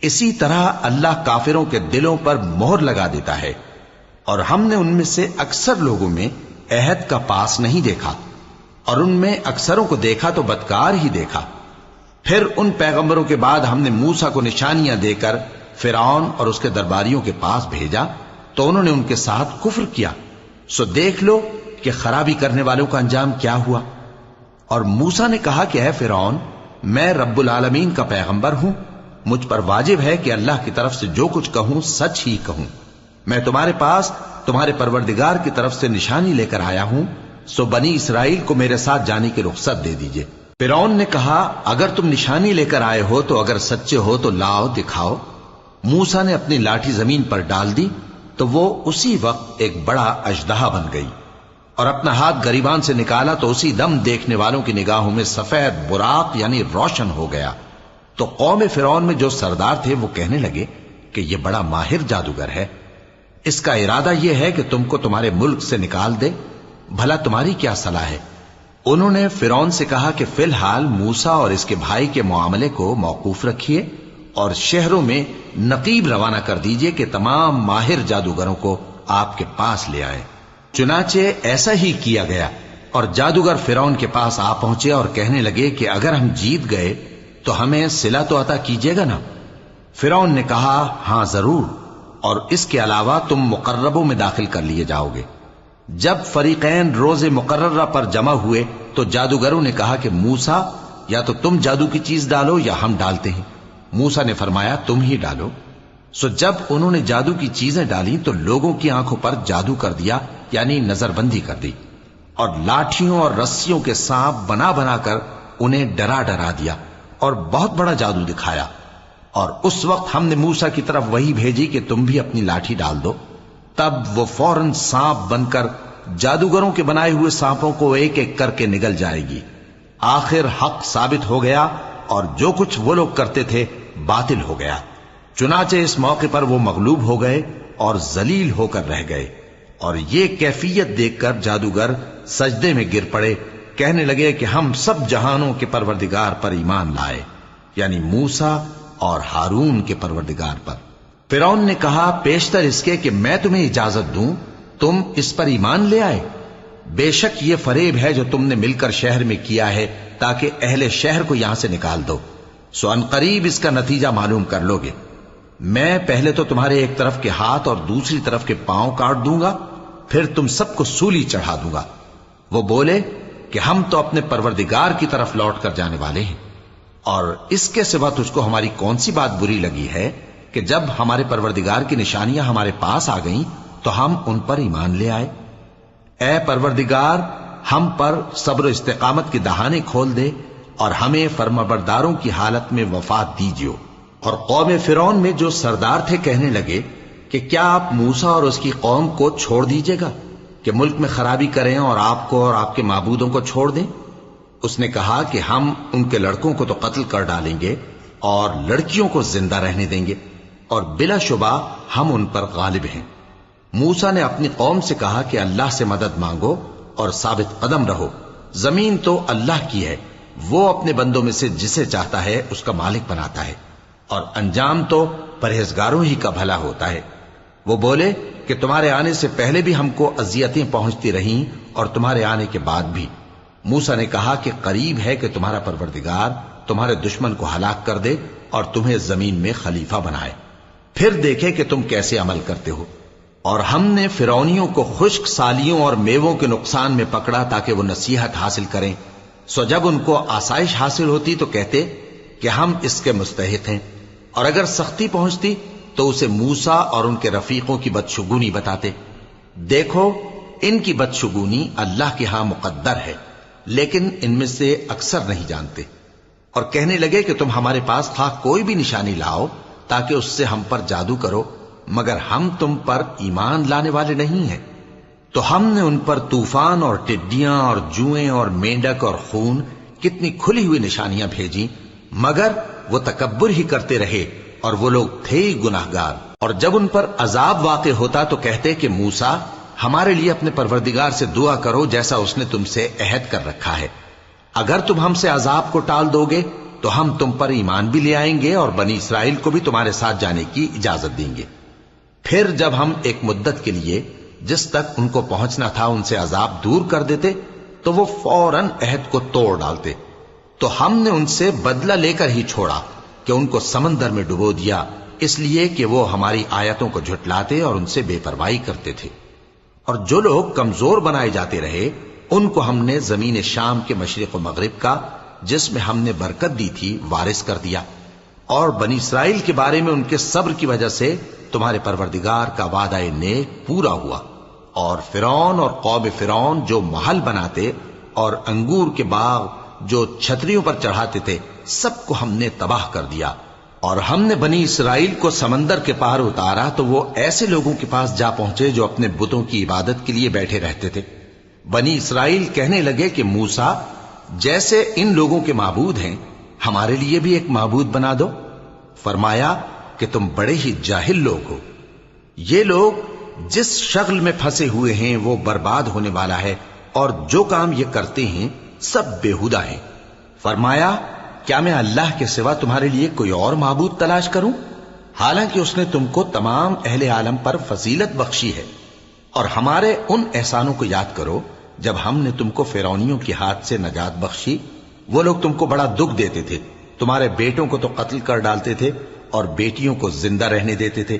اسی طرح اللہ کافروں کے دلوں پر مہر لگا دیتا ہے، اور ہم نے ان میں سے اکثر لوگوں میں عہد کا پاس نہیں دیکھا، اور ان میں اکثروں کو دیکھا تو بدکار ہی دیکھا۔ پھر ان پیغمبروں کے بعد ہم نے موسیٰ کو نشانیاں دے کر فرعون اور اس کے درباریوں کے پاس بھیجا تو انہوں نے ان کے ساتھ کفر کیا، سو دیکھ لو کہ خرابی کرنے والوں کا انجام کیا ہوا۔ اور موسیٰ نے کہا کہ اے فرعون، میں رب العالمین کا پیغمبر ہوں، مجھ پر واجب ہے کہ اللہ کی طرف سے جو کچھ کہوں سچ ہی کہوں۔ میں تمہارے پاس تمہارے پروردگار کی طرف سے نشانی لے کر آیا ہوں، سو بنی اسرائیل کو میرے ساتھ جانے کی رخصت دے دیجئے۔ فرعون نے کہا اگر تم نشانی لے کر آئے ہو تو اگر سچے ہو تو لاؤ دکھاؤ۔ موسیٰ نے اپنی لاٹھی زمین پر ڈال دی تو وہ اسی وقت ایک بڑا اژدہا بن گئی، اور اپنا ہاتھ گریبان سے نکالا تو اسی دم دیکھنے والوں کی نگاہوں میں سفید براق یعنی روشن ہو گیا۔ تو قوم فرعون میں جو سردار تھے وہ کہنے لگے کہ یہ بڑا ماہر جادوگر ہے، اس کا ارادہ یہ ہے کہ تم کو تمہارے ملک سے نکال دے، بھلا تمہاری کیا صلاح ہے؟ انہوں نے فرعون سے کہا کہ فی الحال موسیٰ اور اس کے بھائی کے معاملے کو موقوف رکھیے اور شہروں میں نقیب روانہ کر دیجئے کہ تمام ماہر جادوگروں کو آپ کے پاس لے آئیں۔ چنانچہ ایسا ہی کیا گیا، اور جادوگر فرعون کے پاس آ پہنچے اور کہنے لگے کہ اگر ہم جیت گئے تو ہمیں صلہ تو عطا کیجیے گا نا؟ فرعون نے کہا ہاں ضرور، اور اس کے علاوہ تم مقربوں میں داخل کر لیے جاؤ گے۔ جب فریقین روز مقررہ پر جمع ہوئے تو جادوگروں نے کہا کہ موسیٰ یا تو تم جادو کی چیز ڈالو یا ہم ڈالتے ہیں۔ موسیٰ نے فرمایا تم ہی ڈالو۔ سو جب انہوں نے جادو کی چیزیں ڈالی تو لوگوں کی آنکھوں پر جادو کر دیا، یعنی نظر بندی کر دی، اور لاٹھیوں اور رسیوں کے سانپ بنا بنا کر انہیں ڈرا ڈرا دیا اور بہت بڑا جادو دکھایا۔ اور اس وقت ہم نے موسیٰ کی طرف وحی بھیجی کہ تم بھی اپنی لاٹھی ڈال دو، تب وہ فوراً سانپ بن کر جادوگروں کے بنائے ہوئے سانپوں کو ایک ایک کر کے نگل جائے گی۔ آخر حق ثابت ہو گیا اور جو کچھ وہ لوگ کرتے تھے باطل ہو گیا۔ چنانچہ اس موقع پر وہ مغلوب ہو گئے اور ذلیل ہو کر رہ گئے، اور یہ کیفیت دیکھ کر جادوگر سجدے میں گر پڑے، کہنے لگے کہ ہم سب جہانوں کے پروردگار پر ایمان لائے، یعنی موسیٰ اور ہارون کے پروردگار پر۔ فرعون نے کہا پیشتر اس کے کہ میں تمہیں اجازت دوں تم اس پر ایمان لے آئے؟ بے شک یہ فریب ہے جو تم نے مل کر شہر میں کیا ہے تاکہ اہل شہر کو یہاں سے نکال دو، سو ان قریب اس کا نتیجہ معلوم کر لو گے۔ میں پہلے تو تمہارے ایک طرف کے ہاتھ اور دوسری طرف کے پاؤں کاٹ دوں گا، پھر تم سب کو سولی چڑھا دوں گا۔ وہ بولے کہ ہم تو اپنے پروردگار کی طرف لوٹ کر جانے والے ہیں، اور اس کے سوا تجھ کو ہماری کون سی بات بری لگی ہے کہ جب ہمارے پروردگار کی نشانیاں ہمارے پاس آ گئیں تو ہم ان پر ایمان لے آئے؟ اے پروردگار، ہم پر صبر و استقامت کی دہانے کھول دے اور ہمیں فرمانبرداروں کی حالت میں وفات دیجیو۔ اور قوم فرعون میں جو سردار تھے کہنے لگے کہ کیا آپ موسیٰ اور اس کی قوم کو چھوڑ دیجیے گا کہ ملک میں خرابی کریں اور آپ کو اور آپ کے معبودوں کو چھوڑ دیں؟ اس نے کہا کہ ہم ان کے لڑکوں کو تو قتل کر ڈالیں گے اور لڑکیوں کو زندہ رہنے دیں گے، اور بلا شبہ ہم ان پر غالب ہیں۔ موسیٰ نے اپنی قوم سے کہا کہ اللہ سے مدد مانگو اور ثابت قدم رہو، زمین تو اللہ کی ہے، وہ اپنے بندوں میں سے جسے چاہتا ہے اس کا مالک بناتا ہے، اور انجام تو پرہیزگاروں ہی کا بھلا ہوتا ہے۔ وہ بولے کہ تمہارے آنے سے پہلے بھی ہم کو اذیتیں پہنچتی رہیں اور تمہارے آنے کے بعد بھی۔ موسیٰ نے کہا کہ قریب ہے کہ تمہارا پروردگار تمہارے دشمن کو ہلاک کر دے اور تمہیں زمین میں خلیفہ بنائے، پھر دیکھے کہ تم کیسے عمل کرتے ہو۔ اور ہم نے فرعونیوں کو خشک سالیوں اور میووں کے نقصان میں پکڑا تاکہ وہ نصیحت حاصل کریں، سو جب ان کو آسائش حاصل ہوتی تو کہتے کہ ہم اس کے مستحق ہیں، اور اگر سختی پہنچتی تو اسے موسیٰ اور ان کے رفیقوں کی بدشگونی بتاتے۔ دیکھو ان کی بدشگونی اللہ کے ہاں مقدر ہے، لیکن ان میں سے اکثر نہیں جانتے۔ اور کہنے لگے کہ تم ہمارے پاس خواہ کوئی بھی نشانی لاؤ تاکہ اس سے ہم پر جادو کرو، مگر ہم تم پر ایمان لانے والے نہیں ہیں۔ تو ہم نے ان پر طوفان اور ٹڈیاں اور جوئیں اور مینڈک اور خون کتنی کھلی ہوئی نشانیاں بھیجی، مگر وہ تکبر ہی کرتے رہے اور وہ لوگ تھے ہی گناہگار۔ اور جب ان پر عذاب واقع ہوتا تو کہتے کہ موسیٰ ہمارے لیے اپنے پروردگار سے دعا کرو جیسا اس نے تم سے عہد کر رکھا ہے، اگر تم ہم سے عذاب کو ٹال دو گے تو ہم تم پر ایمان بھی لے آئیں گے اور بنی اسرائیل کو بھی تمہارے ساتھ جانے کی اجازت دیں گے۔ پھر جب ہم ایک مدت کے لیے جس تک ان کو پہنچنا تھا ان سے عذاب دور کر دیتے تو وہ فوراً عہد کو توڑ ڈالتے، تو ہم نے ان سے بدلہ لے کر ہی چھوڑا کہ ان کو سمندر میں ڈبو دیا، اس لیے کہ وہ ہماری آیتوں کو جھٹلاتے اور ان سے بے پرواہی کرتے تھے۔ اور جو لوگ کمزور بنائے جاتے رہے ان کو ہم نے زمین شام کے مشرق و مغرب کا جس میں ہم نے برکت دی تھی وارث کر دیا، اور بنی اسرائیل کے بارے میں ان کے صبر کی وجہ سے تمہارے پروردگار کا وعدہ نیک پورا ہوا۔ اور فرعون اور قوم فرعون جو محل بناتے اور انگور کے باغ جو چھتریوں پر چڑھاتے تھے سب کو ہم نے تباہ کر دیا۔ اور ہم نے بنی اسرائیل کو سمندر کے پار اتارا تو وہ ایسے لوگوں کے پاس جا پہنچے جو اپنے بتوں کی عبادت کے لیے بیٹھے رہتے تھے۔ بنی اسرائیل کہنے لگے کہ موسیٰ جیسے ان لوگوں کے معبود ہیں ہمارے لیے بھی ایک معبود بنا دو۔ فرمایا کہ تم بڑے ہی جاہل لوگ ہو، یہ لوگ جس شغل میں پھنسے ہوئے ہیں وہ برباد ہونے والا ہے، اور جو کام یہ کرتے ہیں سب بےہودہ ہیں۔ فرمایا کیا میں اللہ کے سوا تمہارے لیے کوئی اور معبود تلاش کروں، حالانکہ اس نے تم کو تمام اہل عالم پر فضیلت بخشی ہے۔ اور ہمارے ان احسانوں کو یاد کرو جب ہم نے تم کو فرعونیوں کے ہاتھ سے نجات بخشی، وہ لوگ تم کو بڑا دکھ دیتے تھے، تمہارے بیٹوں کو تو قتل کر ڈالتے تھے اور بیٹیوں کو زندہ رہنے دیتے تھے،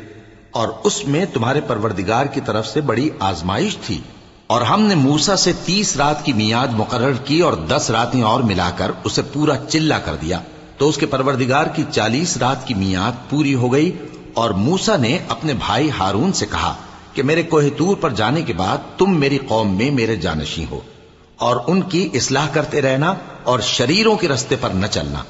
اور اس میں تمہارے پروردگار کی طرف سے بڑی آزمائش تھی، اور ہم نے موسیٰ سے 30 رات کی میعاد مقرر کی اور 10 راتیں اور ملا کر اسے پورا چلا کر دیا، تو اس کے پروردگار کی 40 رات کی میعاد پوری ہو گئی۔ اور موسیٰ نے اپنے بھائی ہارون سے کہا کہ میرے کوہ طور پر جانے کے بعد تم میری قوم میں میرے جانشین ہو، اور ان کی اصلاح کرتے رہنا اور شریروں کے رستے پر نہ چلنا۔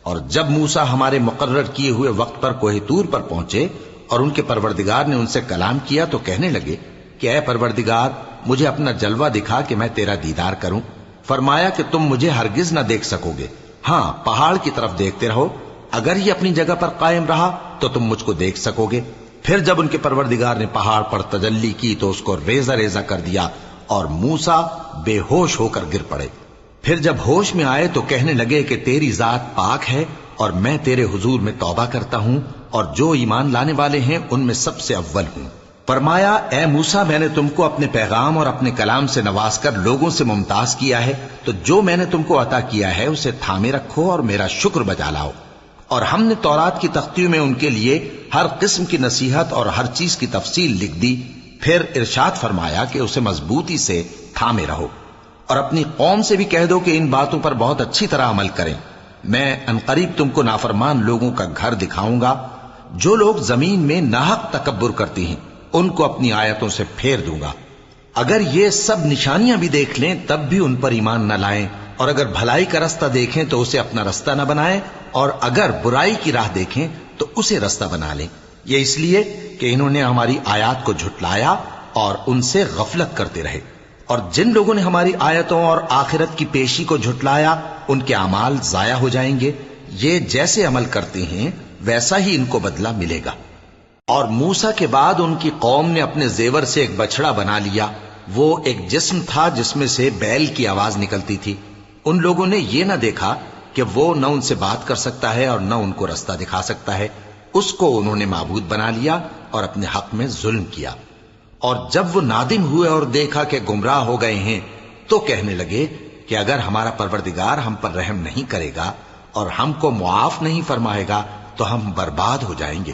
اور جب موسیٰ ہمارے مقرر کیے ہوئے وقت پر کوہ طور پر پہنچے اور ان کے پروردگار نے ان سے کلام کیا تو کہنے لگے کہ اے پروردگار، مجھے اپنا جلوہ دکھا کہ میں تیرا دیدار کروں۔ فرمایا کہ تم مجھے ہرگز نہ دیکھ سکو گے، ہاں پہاڑ کی طرف دیکھتے رہو، اگر یہ اپنی جگہ پر قائم رہا تو تم مجھ کو دیکھ سکو گے۔ پھر جب ان کے پروردگار نے پہاڑ پر تجلی کی تو اس کو ریزہ ریزہ کر دیا اور موسیٰ بے ہوش ہو کر گر پڑے۔ پھر جب ہوش میں آئے تو کہنے لگے کہ تیری ذات پاک ہے اور میں تیرے حضور میں توبہ کرتا ہوں اور جو ایمان لانے والے ہیں ان میں سب سے اول ہوں۔ فرمایا اے موسیٰ، میں نے تم کو اپنے پیغام اور اپنے کلام سے نواز کر لوگوں سے ممتاز کیا ہے، تو جو میں نے تم کو عطا کیا ہے اسے تھامے رکھو اور میرا شکر بجا لاؤ۔ اور ہم نے تورات کی تختیوں میں ان کے لیے ہر قسم کی نصیحت اور ہر چیز کی تفصیل لکھ دی۔ پھر ارشاد فرمایا کہ اسے مضبوطی سے تھامے رہو اور اپنی قوم سے بھی کہہ دو کہ ان باتوں پر بہت اچھی طرح عمل کریں۔ میں عنقریب تم کو نافرمان لوگوں کا گھر دکھاؤں گا، جو لوگ زمین میں ناحق تکبر کرتی ہیں ان کو اپنی آیتوں سے پھیر دوں گا۔ اگر یہ سب نشانیاں بھی دیکھ لیں تب بھی ان پر ایمان نہ لائیں، اور اگر بھلائی کا رستہ دیکھیں تو اسے اپنا رستہ نہ بنائیں، اور اگر برائی کی راہ دیکھیں تو اسے رستہ بنا لیں۔ یہ اس لیے کہ انہوں نے ہماری آیات کو جھٹلایا اور ان سے غفلت کرتے رہے۔ اور جن لوگوں نے ہماری آیتوں اور آخرت کی پیشی کو جھٹلایا ان کے اعمال ضائع ہو جائیں گے۔ یہ جیسے عمل کرتے ہیں ویسا ہی ان کو بدلہ ملے گا۔ اور موسیٰ کے بعد ان کی قوم نے اپنے زیور سے ایک بچڑا بنا لیا، وہ ایک جسم تھا جس میں سے بیل کی آواز نکلتی تھی۔ ان لوگوں نے یہ نہ دیکھا کہ وہ نہ ان سے بات کر سکتا ہے اور نہ ان کو رستہ دکھا سکتا ہے، اس کو انہوں نے معبود بنا لیا اور اپنے حق میں ظلم کیا۔ اور جب وہ نادم ہوئے اور دیکھا کہ گمراہ ہو گئے ہیں تو کہنے لگے کہ اگر ہمارا پروردگار ہم پر رحم نہیں کرے گا اور ہم کو معاف نہیں فرمائے گا تو ہم برباد ہو جائیں گے۔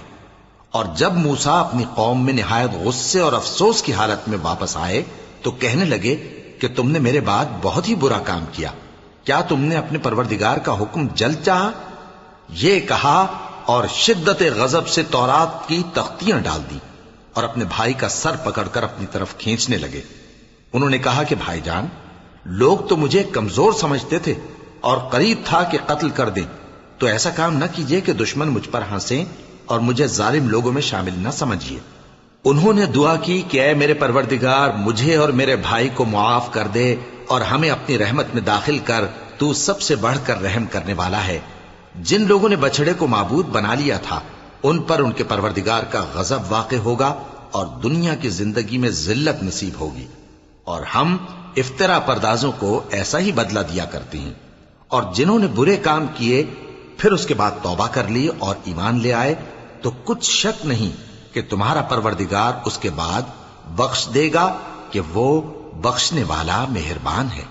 اور جب موسیٰ اپنی قوم میں نہایت غصے اور افسوس کی حالت میں واپس آئے تو کہنے لگے کہ تم نے میرے بعد بہت ہی برا کام کیا، کیا تم نے اپنے پروردگار کا حکم جلد چاہا؟ یہ کہا اور شدت غضب سے تورات کی تختیاں ڈال دی اور اپنے بھائی کا سر پکڑ کر اپنی طرف کھینچنے لگے۔ انہوں نے کہا کہ بھائی جان، لوگ تو مجھے کمزور سمجھتے تھے اور قریب تھا کہ قتل کر دیں، تو ایسا کام نہ کیجیے کہ دشمن مجھ پر ہنسیں اور مجھے ظالم لوگوں میں شامل نہ سمجھیے۔ انہوں نے دعا کی کہ اے میرے پروردگار، مجھے اور میرے بھائی کو معاف کر دے اور ہمیں اپنی رحمت میں داخل کر، تو سب سے بڑھ کر رحم کرنے والا ہے۔ جن لوگوں نے بچڑے کو معبود بنا لیا تھا ان پر ان کے پروردگار کا غضب واقع ہوگا اور دنیا کی زندگی میں ذلت نصیب ہوگی، اور ہم افترا پردازوں کو ایسا ہی بدلہ دیا کرتے ہیں۔ اور جنہوں نے برے کام کیے پھر اس کے بعد توبہ کر لی اور ایمان لے آئے تو کچھ شک نہیں کہ تمہارا پروردگار اس کے بعد بخش دے گا کہ وہ بخشنے والا مہربان ہے۔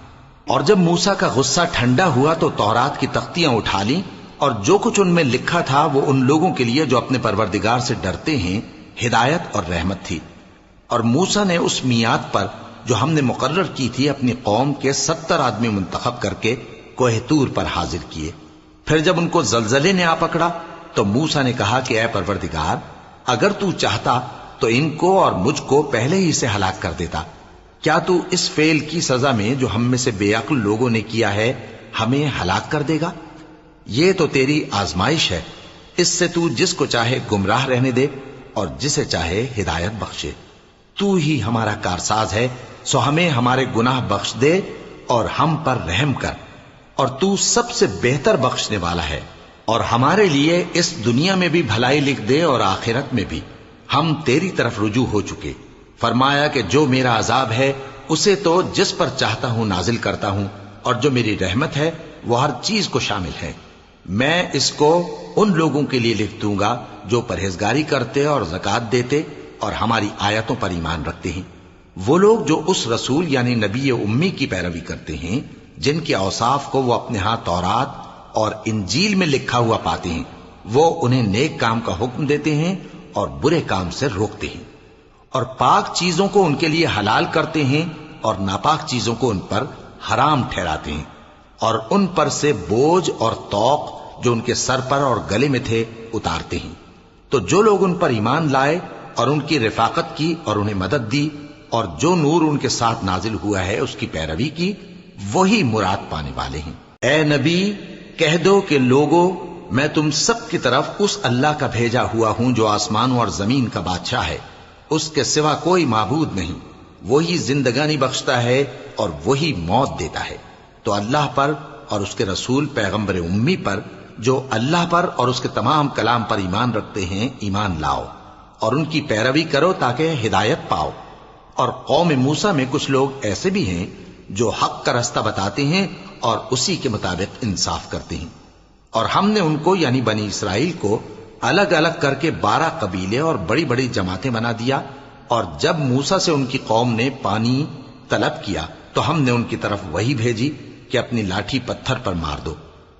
اور جب موسیٰ کا غصہ ٹھنڈا ہوا تو تورات کی تختیاں اٹھا لیں، اور جو کچھ ان میں لکھا تھا وہ ان لوگوں کے لیے جو اپنے پروردگار سے ڈرتے ہیں ہدایت اور رحمت تھی۔ اور موسیٰ نے اس میعاد پر جو ہم نے مقرر کی تھی اپنی قوم کے 70 آدمی منتخب کر کے کوہ طور پر حاضر کیے۔ پھر جب ان کو زلزلے نے آ پکڑا تو موسیٰ نے کہا کہ اے پروردگار، اگر تو چاہتا تو ان کو اور مجھ کو پہلے ہی سے ہلاک کر دیتا۔ کیا تو اس فعل کی سزا میں جو ہم میں سے بے عقل لوگوں نے کیا ہے ہمیں ہلاک کر دے گا؟ یہ تو تیری آزمائش ہے، اس سے تو جس کو چاہے گمراہ رہنے دے اور جسے چاہے ہدایت بخشے۔ تو ہی ہمارا کارساز ہے، سو ہمیں ہمارے گناہ بخش دے اور ہم پر رحم کر، اور تو سب سے بہتر بخشنے والا ہے۔ اور ہمارے لیے اس دنیا میں بھی بھلائی لکھ دے اور آخرت میں بھی، ہم تیری طرف رجوع ہو چکے۔ فرمایا کہ جو میرا عذاب ہے اسے تو جس پر چاہتا ہوں نازل کرتا ہوں، اور جو میری رحمت ہے وہ ہر چیز کو شامل ہے۔ میں اس کو ان لوگوں کے لیے لکھ دوں گا جو پرہیزگاری کرتے اور زکوٰۃ دیتے اور ہماری آیتوں پر ایمان رکھتے ہیں، وہ لوگ جو اس رسول یعنی نبی امی کی پیروی کرتے ہیں جن کے اوصاف کو وہ اپنے ہاں تورات اور انجیل میں لکھا ہوا پاتے ہیں، وہ انہیں نیک کام کا حکم دیتے ہیں اور برے کام سے روکتے ہیں، اور پاک چیزوں کو ان کے لیے حلال کرتے ہیں اور ناپاک چیزوں کو ان پر حرام ٹھہراتے ہیں، اور ان پر سے بوجھ اور طوق جو ان کے سر پر اور گلے میں تھے اتارتے ہیں۔ تو جو لوگ ان پر ایمان لائے اور ان کی رفاقت کی اور انہیں مدد دی، اور جو نور ان کے ساتھ نازل ہوا ہے اس کی پیروی کی، وہی مراد پانے والے ہیں۔ اے نبی کہہ دو کہ لوگو، میں تم سب کی طرف اس اللہ کا بھیجا ہوا ہوں جو آسمانوں اور زمین کا بادشاہ ہے، اس کے سوا کوئی معبود نہیں، وہی زندگانی بخشتا ہے اور وہی موت دیتا ہے۔ تو اللہ پر اور اس کے رسول پیغمبر امی پر جو اللہ پر اور اس کے تمام کلام پر ایمان رکھتے ہیں ایمان لاؤ، اور ان کی پیروی کرو تاکہ ہدایت پاؤ۔ اور قوم موسیٰ میں کچھ لوگ ایسے بھی ہیں جو حق کا رستہ بتاتے ہیں اور اسی کے مطابق انصاف کرتے ہیں، اور ہم نے ان کو یعنی بنی اسرائیل کو الگ الگ کر کے 12 قبیلے اور بڑی بڑی جماعتیں بنا دیا۔ اور جب موسیٰ سے ان کی قوم نے پانی طلب کیا تو ہم نے ان کی طرف وہی بھیجی کہ اپنی لاٹھی پتھر پر مار دو،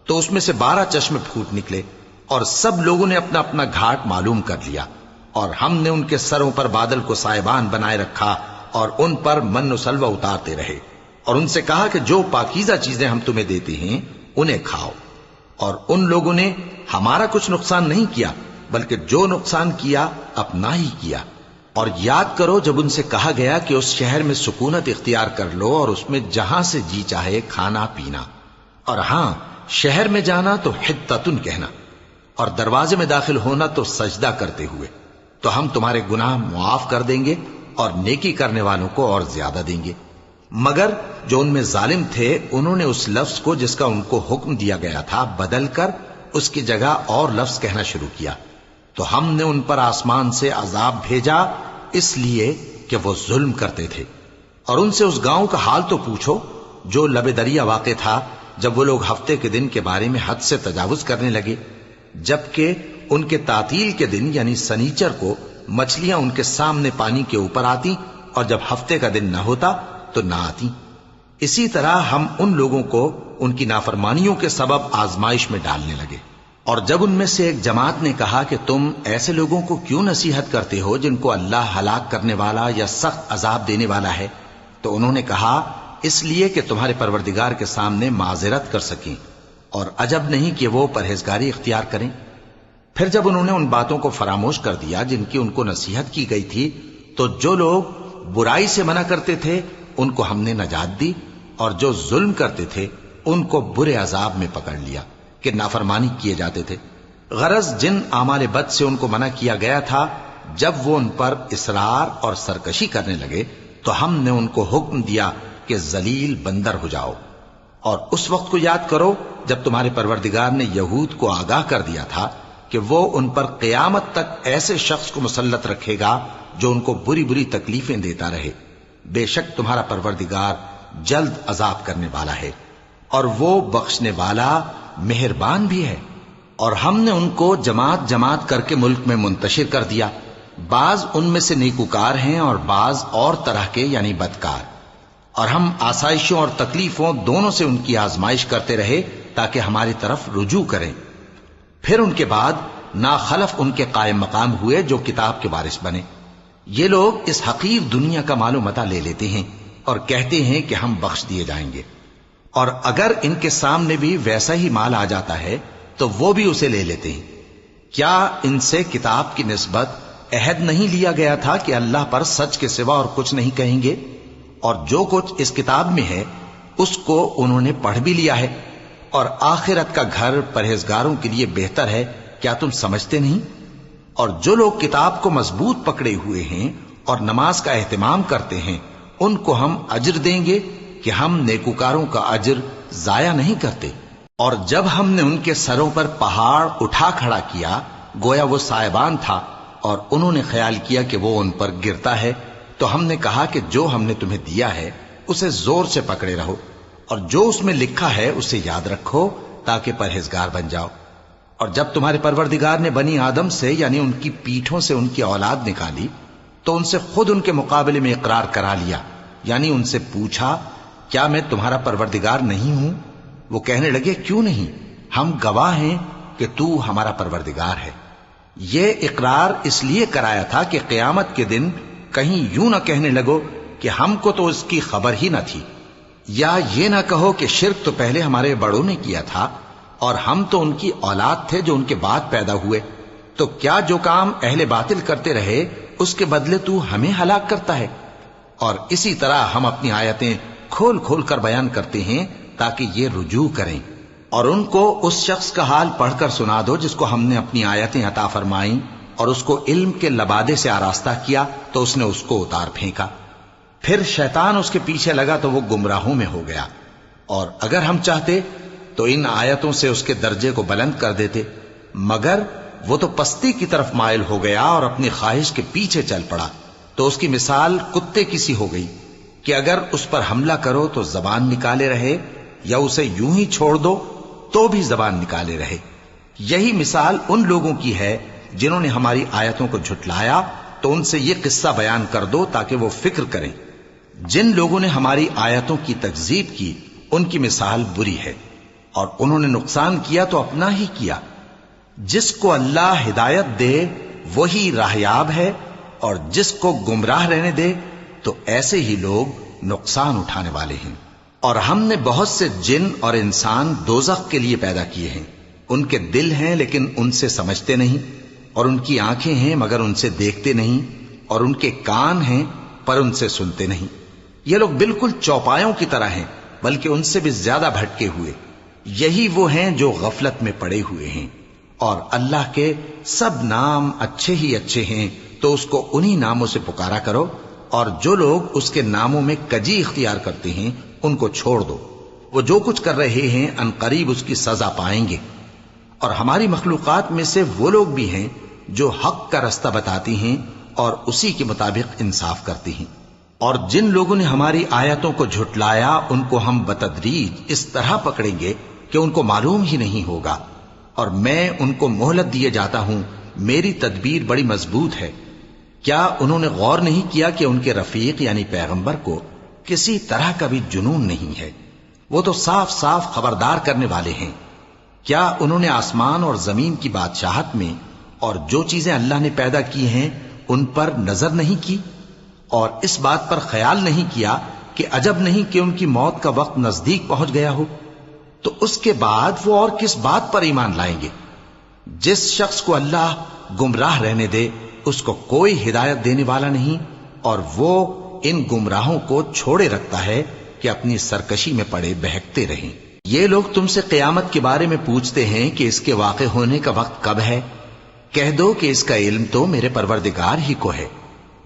تو اس میں سے 12 چشمے پھوٹ نکلے، اور سب لوگوں نے اپنا اپنا گھاٹ معلوم کر لیا، اور ہم نے ان کے سروں پر بادل کو سائبان بنائے رکھا اور ان پر من و سلوہ اتارتے رہے، اور ان سے کہا کہ جو پاکیزہ چیزیں ہم تمہیں دیتے ہیں انہیں کھاؤ۔ اور ان لوگوں نے ہمارا کچھ نقصان نہیں کیا، بلکہ جو نقصان کیا اپنا ہی کیا۔ اور یاد کرو جب ان سے کہا گیا کہ اس شہر میں سکونت اختیار کر لو اور اس میں جہاں سے جی چاہے کھانا پینا، اور ہاں شہر میں جانا تو حتتن کہنا، اور دروازے میں داخل ہونا تو سجدہ کرتے ہوئے، تو ہم تمہارے گناہ معاف کر دیں گے اور نیکی کرنے والوں کو اور زیادہ دیں گے۔ مگر جو ان میں ظالم تھے انہوں نے اس لفظ کو جس کا ان کو حکم دیا گیا تھا بدل کر اس کی جگہ اور لفظ کہنا شروع کیا، تو ہم نے ان پر آسمان سے عذاب بھیجا اس لیے کہ وہ ظلم کرتے تھے۔ اور ان سے اس گاؤں کا حال تو پوچھو جو لب دریا واقع تھا، جب وہ لوگ ہفتے کے دن کے بارے میں حد سے تجاوز کرنے لگے، جبکہ ان کے تعطیل کے دن یعنی سنیچر کو مچھلیاں ان کے سامنے پانی کے اوپر آتی، اور جب ہفتے کا دن نہ ہوتا تو نہ آتی۔ اسی طرح ہم ان لوگوں کو ان کی نافرمانیوں کے سبب آزمائش میں ڈالنے لگے۔ اور جب ان میں سے ایک جماعت نے کہا کہ تم ایسے لوگوں کو کیوں نصیحت کرتے ہو جن کو اللہ ہلاک کرنے والا یا سخت عذاب دینے والا ہے، تو انہوں نے کہا اس لیے کہ تمہارے پروردگار کے سامنے معذرت کر سکیں، اور عجب نہیں کہ وہ پرہیزگاری اختیار کریں۔ پھر جب انہوں نے ان باتوں کو فراموش کر دیا جن کی ان کو نصیحت کی گئی تھی، تو جو لوگ برائی سے منع کرتے تھے ان کو ہم نے نجات دی، اور جو ظلم کرتے تھے ان کو برے عذاب میں پکڑ لیا کہ نافرمانی کیے جاتے تھے۔ غرض جن اعمال بد سے ان کو منع کیا گیا تھا، جب وہ ان پر اصرار اور سرکشی کرنے لگے تو ہم نے ان کو حکم دیا کہ ذلیل بندر ہو جاؤ۔ اور اس وقت کو یاد کرو جب تمہارے پروردگار نے یہود کو آگاہ کر دیا تھا کہ وہ ان پر قیامت تک ایسے شخص کو مسلط رکھے گا جو ان کو بری بری تکلیفیں دیتا رہے۔ بے شک تمہارا پروردگار جلد عذاب کرنے والا ہے، اور وہ بخشنے والا مہربان بھی ہے۔ اور ہم نے ان کو جماعت جماعت کر کے ملک میں منتشر کر دیا، بعض ان میں سے نیکوکار ہیں اور بعض اور طرح کے یعنی بدکار، اور ہم آسائشوں اور تکلیفوں دونوں سے ان کی آزمائش کرتے رہے تاکہ ہماری طرف رجوع کریں۔ پھر ان کے بعد ناخلف ان کے قائم مقام ہوئے جو کتاب کے وارث بنے۔ یہ لوگ اس حقیر دنیا کا مال و متاع لے لیتے ہیں اور کہتے ہیں کہ ہم بخش دیے جائیں گے، اور اگر ان کے سامنے بھی ویسا ہی مال آ جاتا ہے تو وہ بھی اسے لے لیتے ہیں۔ کیا ان سے کتاب کی نسبت عہد نہیں لیا گیا تھا کہ اللہ پر سچ کے سوا اور کچھ نہیں کہیں گے؟ اور جو کچھ اس کتاب میں ہے اس کو انہوں نے پڑھ بھی لیا ہے، اور آخرت کا گھر پرہیزگاروں کے لیے بہتر ہے، کیا تم سمجھتے نہیں؟ اور جو لوگ کتاب کو مضبوط پکڑے ہوئے ہیں اور نماز کا اہتمام کرتے ہیں ان کو ہم اجر دیں گے کہ ہم نیکوکاروں کا اجر ضائع نہیں کرتے۔ اور جب ہم نے ان کے سروں پر پہاڑ اٹھا کھڑا کیا گویا وہ سائبان تھا، اور انہوں نے خیال کیا کہ وہ ان پر گرتا ہے، تو ہم نے کہا کہ جو ہم نے تمہیں دیا ہے اسے زور سے پکڑے رہو، اور جو اس میں لکھا ہے اسے یاد رکھو تاکہ پرہیزگار بن جاؤ۔ اور جب تمہارے پروردگار نے بنی آدم سے یعنی ان کی پیٹھوں سے ان کی اولاد نکالی تو ان سے خود ان کے مقابلے میں اقرار کرا لیا، یعنی ان سے پوچھا کیا میں تمہارا پروردگار نہیں ہوں؟ وہ کہنے لگے کیوں نہیں، ہم گواہ ہیں کہ تو ہمارا پروردگار ہے۔ یہ اقرار اس لیے کرایا تھا کہ قیامت کے دن کہیں یوں نہ کہنے لگو کہ ہم کو تو اس کی خبر ہی نہ تھی، یا یہ نہ کہو کہ شرک تو پہلے ہمارے بڑوں نے کیا تھا اور ہم تو ان کی اولاد تھے جو ان کے بعد پیدا ہوئے، تو کیا جو کام اہل باطل کرتے رہے اس کے بدلے تو ہمیں ہلاک کرتا ہے؟ اور اسی طرح ہم اپنی آیتیں کھول کھول کر بیان کرتے ہیں تاکہ یہ رجوع کریں، اور ان کو اس شخص کا حال پڑھ کر سنا دو جس کو ہم نے اپنی آیتیں عطا فرمائیں اور اس کو علم کے لبادے سے آراستہ کیا تو اس نے اس کو اتار پھینکا، پھر شیطان اس کے پیچھے لگا تو وہ گمراہوں میں ہو گیا، اور اگر ہم چاہتے تو ان آیتوں سے اس کے درجے کو بلند کر دیتے، مگر وہ تو پستی کی طرف مائل ہو گیا اور اپنی خواہش کے پیچھے چل پڑا، تو اس کی مثال کتے کی سی ہو گئی کہ اگر اس پر حملہ کرو تو زبان نکالے رہے، یا اسے یوں ہی چھوڑ دو تو بھی زبان نکالے رہے۔ یہی مثال ان لوگوں کی ہے جنہوں نے ہماری آیتوں کو جھٹلایا، تو ان سے یہ قصہ بیان کر دو تاکہ وہ فکر کریں۔ جن لوگوں نے ہماری آیتوں کی تکذیب کی ان کی مثال بری ہے، اور انہوں نے نقصان کیا تو اپنا ہی کیا۔ جس کو اللہ ہدایت دے وہی راہیاب ہے، اور جس کو گمراہ رہنے دے تو ایسے ہی لوگ نقصان اٹھانے والے ہیں۔ اور ہم نے بہت سے جن اور انسان دوزخ کے لیے پیدا کیے ہیں، ان کے دل ہیں لیکن ان سے سمجھتے نہیں، اور ان کی آنکھیں ہیں مگر ان سے دیکھتے نہیں، اور ان کے کان ہیں پر ان سے سنتے نہیں۔ یہ لوگ بالکل چوپایوں کی طرح ہیں، بلکہ ان سے بھی زیادہ بھٹکے ہوئے۔ یہی وہ ہیں جو غفلت میں پڑے ہوئے ہیں، اور اللہ کے سب نام اچھے ہی اچھے ہیں، تو اس کو انہی ناموں سے پکارا کرو، اور جو لوگ اس کے ناموں میں کجی اختیار کرتے ہیں ان کو چھوڑ دو، وہ جو کچھ کر رہے ہیں عنقریب اس کی سزا پائیں گے۔ اور ہماری مخلوقات میں سے وہ لوگ بھی ہیں جو حق کا رستہ بتاتی ہیں اور اسی کے مطابق انصاف کرتی ہیں، اور جن لوگوں نے ہماری آیتوں کو جھٹلایا ان کو ہم بتدریج اس طرح پکڑیں گے کہ ان کو معلوم ہی نہیں ہوگا، اور میں ان کو مہلت دیے جاتا ہوں، میری تدبیر بڑی مضبوط ہے۔ کیا انہوں نے غور نہیں کیا کہ ان کے رفیق یعنی پیغمبر کو کسی طرح کا بھی جنون نہیں ہے، وہ تو صاف صاف خبردار کرنے والے ہیں۔ کیا انہوں نے آسمان اور زمین کی بادشاہت میں اور جو چیزیں اللہ نے پیدا کی ہیں ان پر نظر نہیں کی، اور اس بات پر خیال نہیں کیا کہ عجب نہیں کہ ان کی موت کا وقت نزدیک پہنچ گیا ہو؟ تو اس کے بعد وہ اور کس بات پر ایمان لائیں گے؟ جس شخص کو اللہ گمراہ رہنے دے اس کو کوئی ہدایت دینے والا نہیں، اور وہ ان گمراہوں کو چھوڑے رکھتا ہے کہ اپنی سرکشی میں پڑے بہکتے رہیں۔ یہ لوگ تم سے قیامت کے بارے میں پوچھتے ہیں کہ اس کے واقع ہونے کا وقت کب ہے؟ کہہ دو کہ اس کا علم تو میرے پروردگار ہی کو ہے،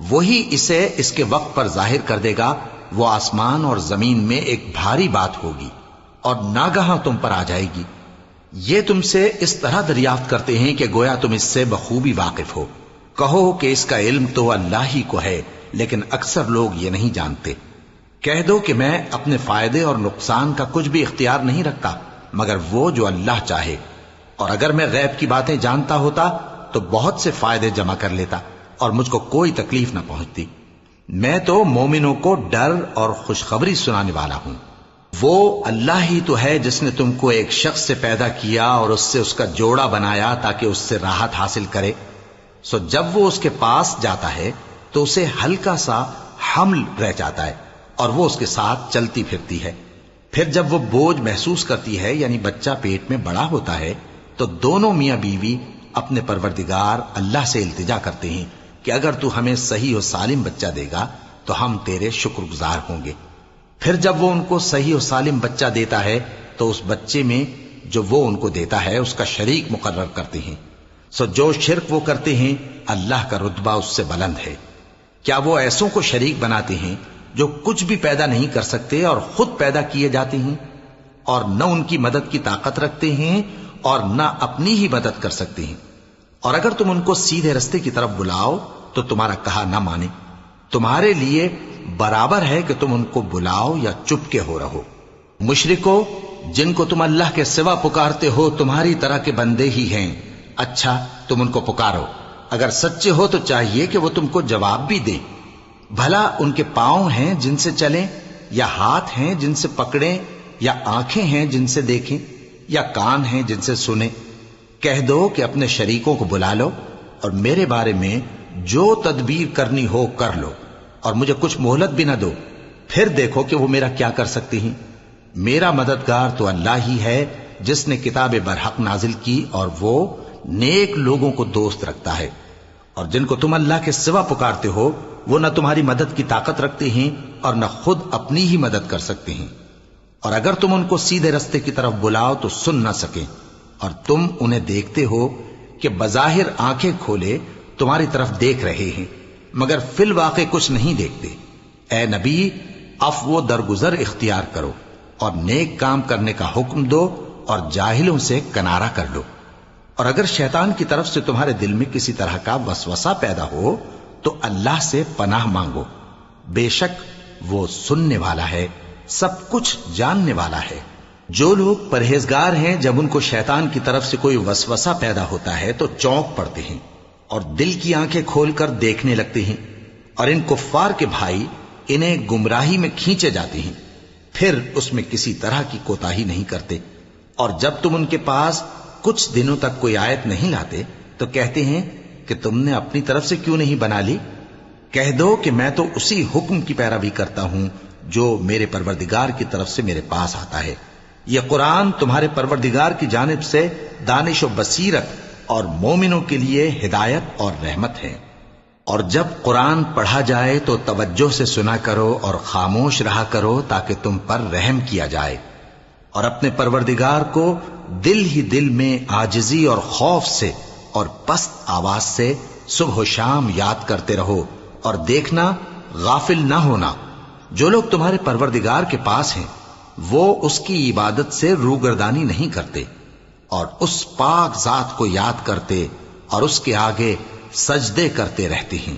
وہی اسے اس کے وقت پر ظاہر کر دے گا۔ وہ آسمان اور زمین میں ایک بھاری بات ہوگی اور ناگہاں تم پر آ جائے گی۔ یہ تم سے اس طرح دریافت کرتے ہیں کہ گویا تم اس سے بخوبی واقف ہو۔ کہو کہ اس کا علم تو اللہ ہی کو ہے، لیکن اکثر لوگ یہ نہیں جانتے۔ کہہ دو کہ میں اپنے فائدے اور نقصان کا کچھ بھی اختیار نہیں رکھتا مگر وہ جو اللہ چاہے، اور اگر میں غیب کی باتیں جانتا ہوتا تو بہت سے فائدے جمع کر لیتا اور مجھ کو کوئی تکلیف نہ پہنچتی۔ میں تو مومنوں کو ڈر اور خوشخبری سنانے والا ہوں۔ وہ اللہ ہی تو ہے جس نے تم کو ایک شخص سے پیدا کیا اور اس سے اس کا جوڑا بنایا تاکہ اس سے راحت حاصل کرے، سو جب وہ اس کے پاس جاتا ہے تو اسے ہلکا سا حمل رہ جاتا ہے اور وہ اس کے ساتھ چلتی پھرتی ہے۔ پھر جب وہ بوجھ محسوس کرتی ہے یعنی بچہ پیٹ میں بڑا ہوتا ہے تو دونوں میاں بیوی اپنے پروردگار اللہ سے التجا کرتے ہیں کہ اگر تو ہمیں صحیح و سالم بچہ دے گا تو ہم تیرے شکر گزار ہوں گے۔ پھر جب وہ ان کو صحیح و سالم بچہ دیتا ہے تو اس بچے میں جو وہ ان کو دیتا ہے اس کا شریک مقرر کرتے ہیں، سو جو شرک وہ کرتے ہیں اللہ کا رتبہ اس سے بلند ہے۔ کیا وہ ایسوں کو شریک بناتے ہیں جو کچھ بھی پیدا نہیں کر سکتے اور خود پیدا کیے جاتے ہیں، اور نہ ان کی مدد کی طاقت رکھتے ہیں اور نہ اپنی ہی مدد کر سکتے ہیں؟ اور اگر تم ان کو سیدھے رستے کی طرف بلاؤ تو تمہارا کہا نہ مانے، تمہارے لیے برابر ہے کہ تم ان کو بلاؤ یا چپ کے ہو رہو۔ مشرکو، جن کو تم اللہ کے سوا پکارتے ہو تمہاری طرح کے بندے ہی ہیں، اچھا تم ان کو پکارو، اگر سچے ہو تو چاہیے کہ وہ تم کو جواب بھی دیں۔ بھلا ان کے پاؤں ہیں جن سے چلیں، یا ہاتھ ہیں جن سے پکڑیں، یا آنکھیں ہیں جن سے دیکھیں، یا کان ہیں جن سے سنیں؟ کہہ دو کہ اپنے شریکوں کو بلا لو اور میرے بارے میں جو تدبیر کرنی ہو کر لو، اور مجھے کچھ مہلت بھی نہ دو، پھر دیکھو کہ وہ میرا کیا کر سکتی ہیں۔ میرا مددگار تو اللہ ہی ہے جس نے کتاب برحق نازل کی، اور وہ نیک لوگوں کو دوست رکھتا ہے۔ اور جن کو تم اللہ کے سوا پکارتے ہو وہ نہ تمہاری مدد کی طاقت رکھتے ہیں اور نہ خود اپنی ہی مدد کر سکتے ہیں، اور اگر تم ان کو سیدھے رستے کی طرف بلاؤ تو سن نہ سکیں، اور تم انہیں دیکھتے ہو کہ بظاہر آنکھیں کھولے تمہاری طرف دیکھ رہے ہیں مگر فی الواقع کچھ نہیں دیکھتے۔ اے نبی، عفو و درگزر اختیار کرو اور نیک کام کرنے کا حکم دو اور جاہلوں سے کنارہ کر لو۔ اور اگر شیطان کی طرف سے تمہارے دل میں کسی طرح کا وسوسہ پیدا ہو تو اللہ سے پناہ مانگو، بے شک وہ سننے والا ہے، سب کچھ جاننے والا ہے۔ جو لوگ پرہیزگار ہیں جب ان کو شیطان کی طرف سے کوئی وسوسہ پیدا ہوتا ہے تو چونک پڑتے ہیں اور دل کی آنکھیں کھول کر دیکھنے لگتے ہیں، اور ان کفار کے بھائی انہیں گمراہی میں کھینچے جاتے ہیں، پھر اس میں کسی طرح کی کوتاہی نہیں کرتے۔ اور جب تم ان کے پاس کچھ دنوں تک کوئی آیت نہیں لاتے تو کہتے ہیں کہ تم نے اپنی طرف سے کیوں نہیں بنا لی؟ کہہ دو کہ میں تو اسی حکم کی پیروی کرتا ہوں جو میرے پروردگار کی طرف سے میرے پاس آتا ہے۔ یہ قرآن تمہارے پروردگار کی جانب سے دانش و بصیرت اور مومنوں کے لیے ہدایت اور رحمت ہے۔ اور جب قرآن پڑھا جائے تو توجہ سے سنا کرو اور خاموش رہا کرو تاکہ تم پر رحم کیا جائے، اور اپنے پروردگار کو دل ہی دل میں عاجزی اور خوف سے اور پست آواز سے صبح و شام یاد کرتے رہو، اور دیکھنا غافل نہ ہونا۔ جو لوگ تمہارے پروردگار کے پاس ہیں وہ اس کی عبادت سے روگردانی نہیں کرتے، اور اس پاک ذات کو یاد کرتے اور اس کے آگے سجدے کرتے رہتے ہیں۔